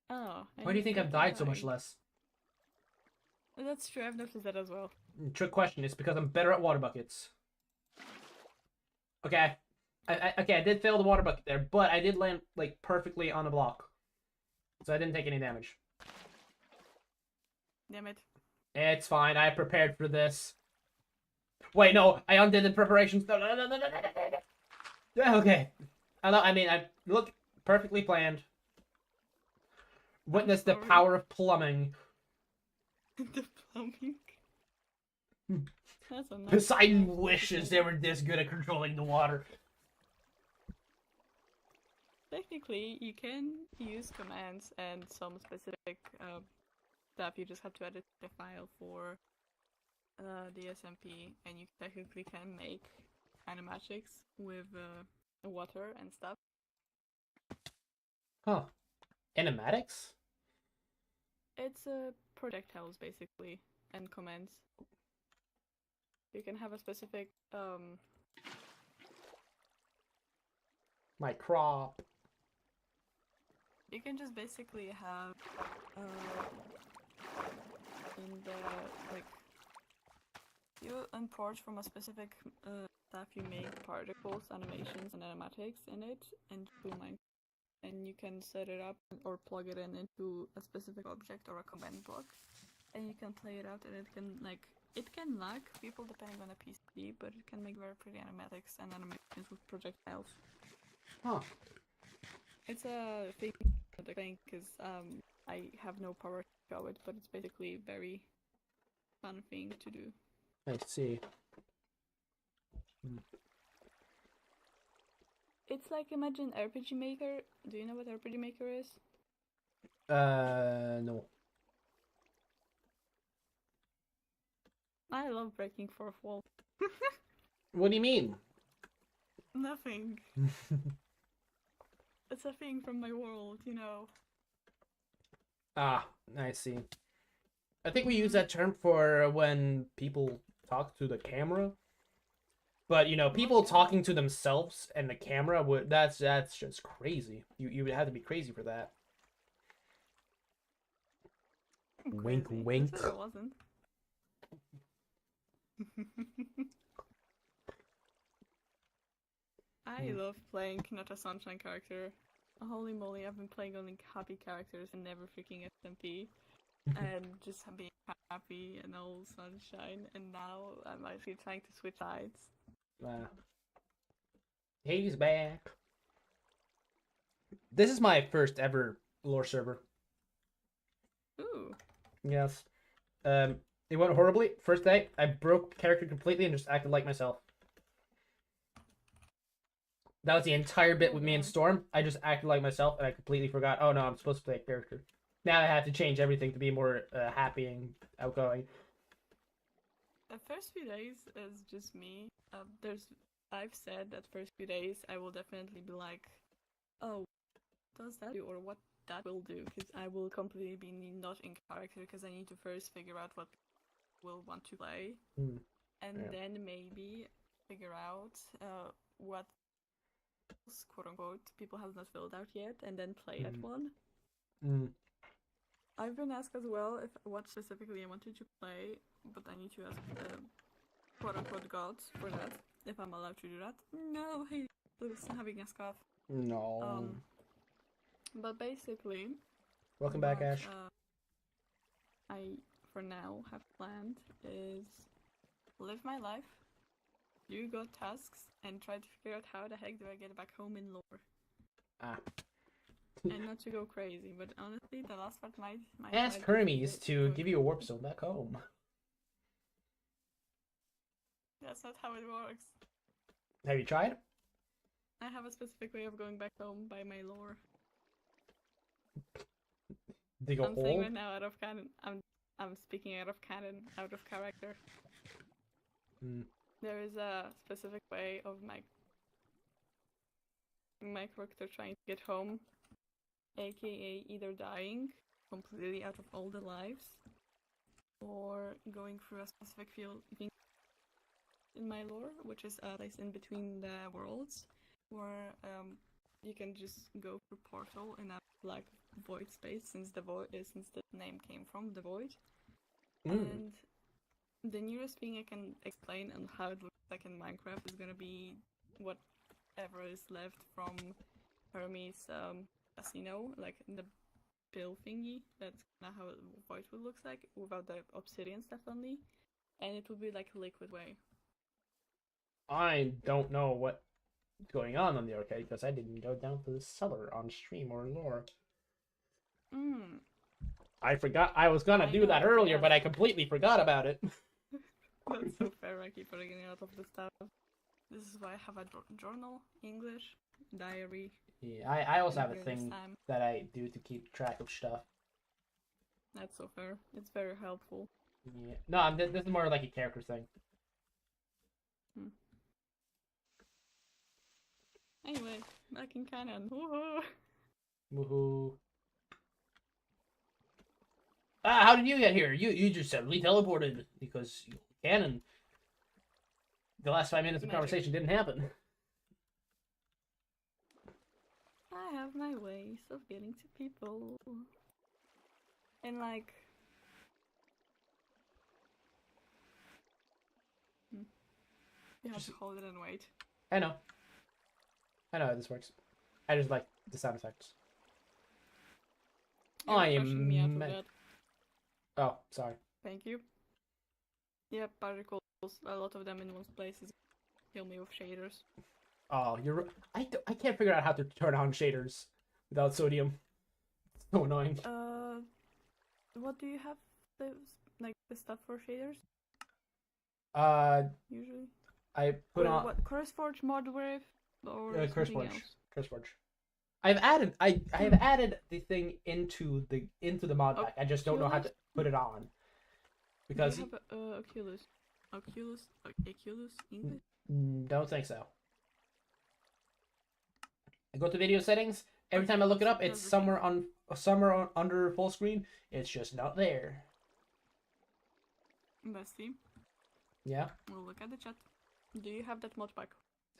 Oh. Why do you think I've died so much less? That's true. I've noticed that as well. Trick question. It's because I'm better at water buckets. Okay. Okay, I did fail the water bucket there, but I did land like perfectly on a block, so I didn't take any damage. Damn it. It's fine. I prepared for this. Wait, no, I undid the preparations. No. Yeah, okay. I mean, I look perfectly planned. Witness the sorry. power of plumbing. The plumbing. That's a nice Poseidon wishes they were this good at controlling the water. Technically, you can use commands and some specific stuff. You just have to edit the file for the OSMP, and you technically can make animatics with water and stuff. Huh. Animatics? It's projectiles basically, and commands. You can have a specific My crop. You can just basically have in the like you import from a specific stuff, you make particles, animations, and animatics in it, and and you can set it up or plug it in into a specific object or a command block, and you can play it out, and it can lag people depending on the PC, but it can make very pretty animatics and animations with projectiles. Huh. It's a thing because I have no power to show it, but it's basically a very fun thing to do. I see. It's like, imagine RPG Maker. Do you know what RPG Maker is? No. I love breaking fourth wall. What do you mean? Nothing. It's a thing from my world, you know. Ah, I see. I think we use that term for when people talk to the camera. But, you know, people talking to themselves and the camera, that's just crazy. You would have to be crazy for that. Wink, Crazy. wink. This it wasn't. I love playing not a sunshine character. Holy moly, I've been playing only happy characters and never freaking SMP. And just being happy and all sunshine, and now I'm actually trying to switch sides. He's back. This is my first ever lore server. Ooh. Yes. It went horribly. First day, I broke character completely and just acted like myself. That was the entire bit with me and Storm. I just acted like myself and I completely forgot. Oh no, I'm supposed to play a character. Now I have to change everything to be more happy and outgoing. The first few days is just me. I've said that first few days I will definitely be like, oh, what does that do or what that will do? Because I will completely be not in character because I need to first figure out what people will want to play, and then maybe figure out what quote unquote people have not filled out yet, and then play that one. I've been asked as well if what specifically I wanted to play, but I need to ask the quote unquote gods for that, if I'm allowed to do that. No, hey, please, having a scarf. No. But basically, Welcome back, Ash. I, for now, have planned is live my life, do god tasks, and try to figure out how the heck do I get back home in lore. And not to go crazy, but honestly, the last part might ask Hermes to give you a warp zone back home. That's not how it works. Have you tried? I have a specific way of going back home by my lore. Dig a I'm hole? saying right now out of canon. I'm speaking out of canon, out of character. There is a specific way of my character trying to get home, aka either dying completely out of all the lives, or going through a specific field in my lore, which is a place in between the worlds, where you can just go through portal in a black void space, since the name came from the void. And the nearest thing I can explain on how it looks like in Minecraft is gonna be whatever is left from Hermes casino, like the pill thingy. That's kinda how void would look like without the obsidian stuff only, and it will be like a liquid way. I don't know what's going on the arcade because I didn't go down to the cellar on stream or lore. I forgot I was gonna do that earlier, but I completely forgot about it. That's so fair. I keep forgetting a lot of the stuff. This is why I have a journal, English, diary. Yeah, I also have a thing that I do to keep track of stuff. That's so fair. It's very helpful. Yeah. No, this is more like a character thing. Anyway, back in canon. Woohoo! Woohoo! How did you get here? You just suddenly teleported because you can, and the last 5 minutes of conversation didn't happen. I have my ways of getting to people. And like... You have to hold it and wait. I know how this works. I just like the sound effects. I am... Oh, sorry. Thank you. Yeah, particles. A lot of them in one place is kill me with shaders. Oh, you're... I can't figure out how to turn on shaders without sodium. It's so annoying. What do you have? The stuff for shaders? Usually. I put on... What? CurseForge mod with? Or something else? CurseForge. I have added the thing into the mod pack. I just don't know how to put it on. Because you have Oculus English? Don't think so. I go to video settings. Every time I look it up, it's somewhere under full screen. It's just not there. Bestie. Yeah. We'll look at the chat. Do you have that mod pack?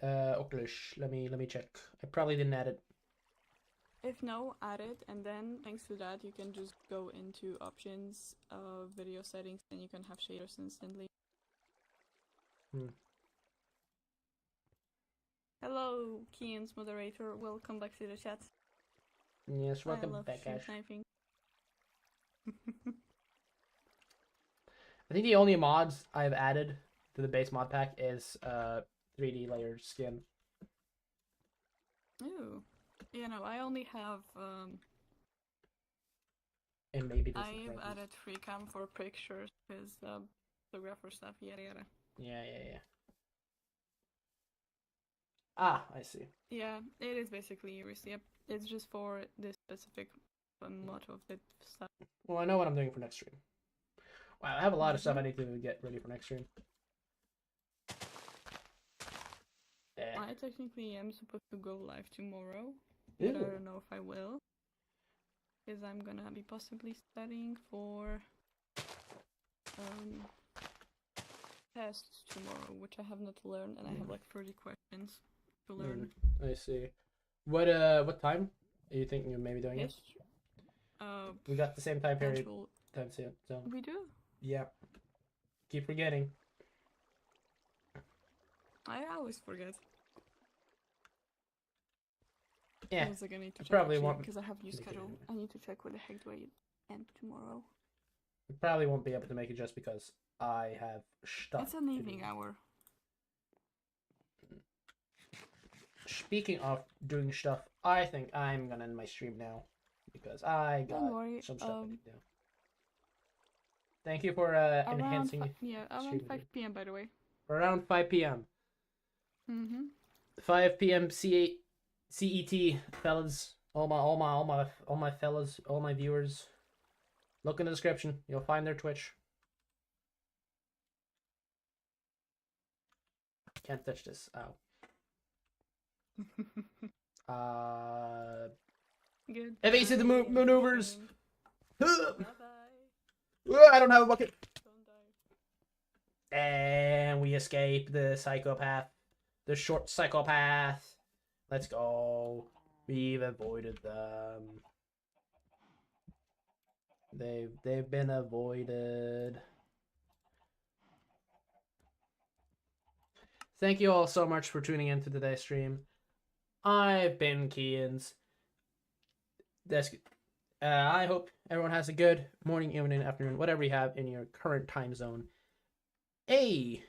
Oculus. Let me check. I probably didn't add it. If no, add it, and then thanks to that, you can just go into options, video settings, and you can have shaders instantly. Hello, Kian's moderator. Welcome back to the chat. Yes, welcome back, Ash. I think the only mods I've added to the base mod pack is 3D layer skin. Ooh. You know, I only have And maybe this is I've right. added free cam for pictures because photographer stuff, yada yada. Yeah. Ah, I see. Yeah, it is basically Iris. Yep, it's just for this specific mod of the stuff. Well, I know what I'm doing for next stream. Wow, I have a lot of stuff I Mhm. need to get ready for next stream. I technically am supposed to go live tomorrow, but I Ew. don't know if I will, because I'm gonna be possibly studying for tests tomorrow, which I have not learned, and I have like 30 questions to learn. I see. What time are you thinking of maybe doing it? History. We got the same time period. Actual, Time zone. we do. Yeah. Keep forgetting. I always forget. Yeah. What was I gonna need to I check probably won't because I have new make it schedule. anyway. I need to check what the heck do I end tomorrow. We probably won't be able to make it just because I have stuff. It's an to evening do. hour. Speaking of doing stuff, I think I'm gonna end my stream now because I got Don't worry. some stuff I need to do. Thank you for enhancing. Around stream 5 p.m. by the way. Around 5 p.m. 5 p.m. CET, fellas. All my fellas, all my viewers. Look in the description. You'll find their Twitch. Can't touch this. Ow. Good. Evasive the maneuvers. Bye bye. I don't have a bucket. Don't die. And we escape the psychopath. The short psychopath. Let's go. We've avoided them. They've been avoided. Thank you all so much for tuning in to today's stream. I've been Keans. That's good. I hope everyone has a good morning, evening, afternoon, whatever you have in your current time zone. Hey!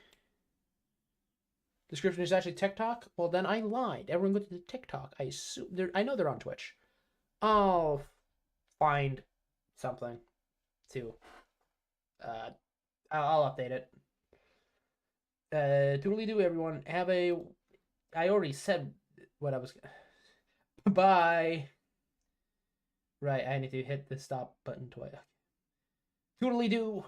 Description is actually TikTok? Well, then I lied. Everyone go to the TikTok. I know they're on Twitch. I'll find something to. I'll update it. Toodly do, everyone. Have a. I already said what I was. Bye. Right, I need to hit the stop button twice. Toodly do.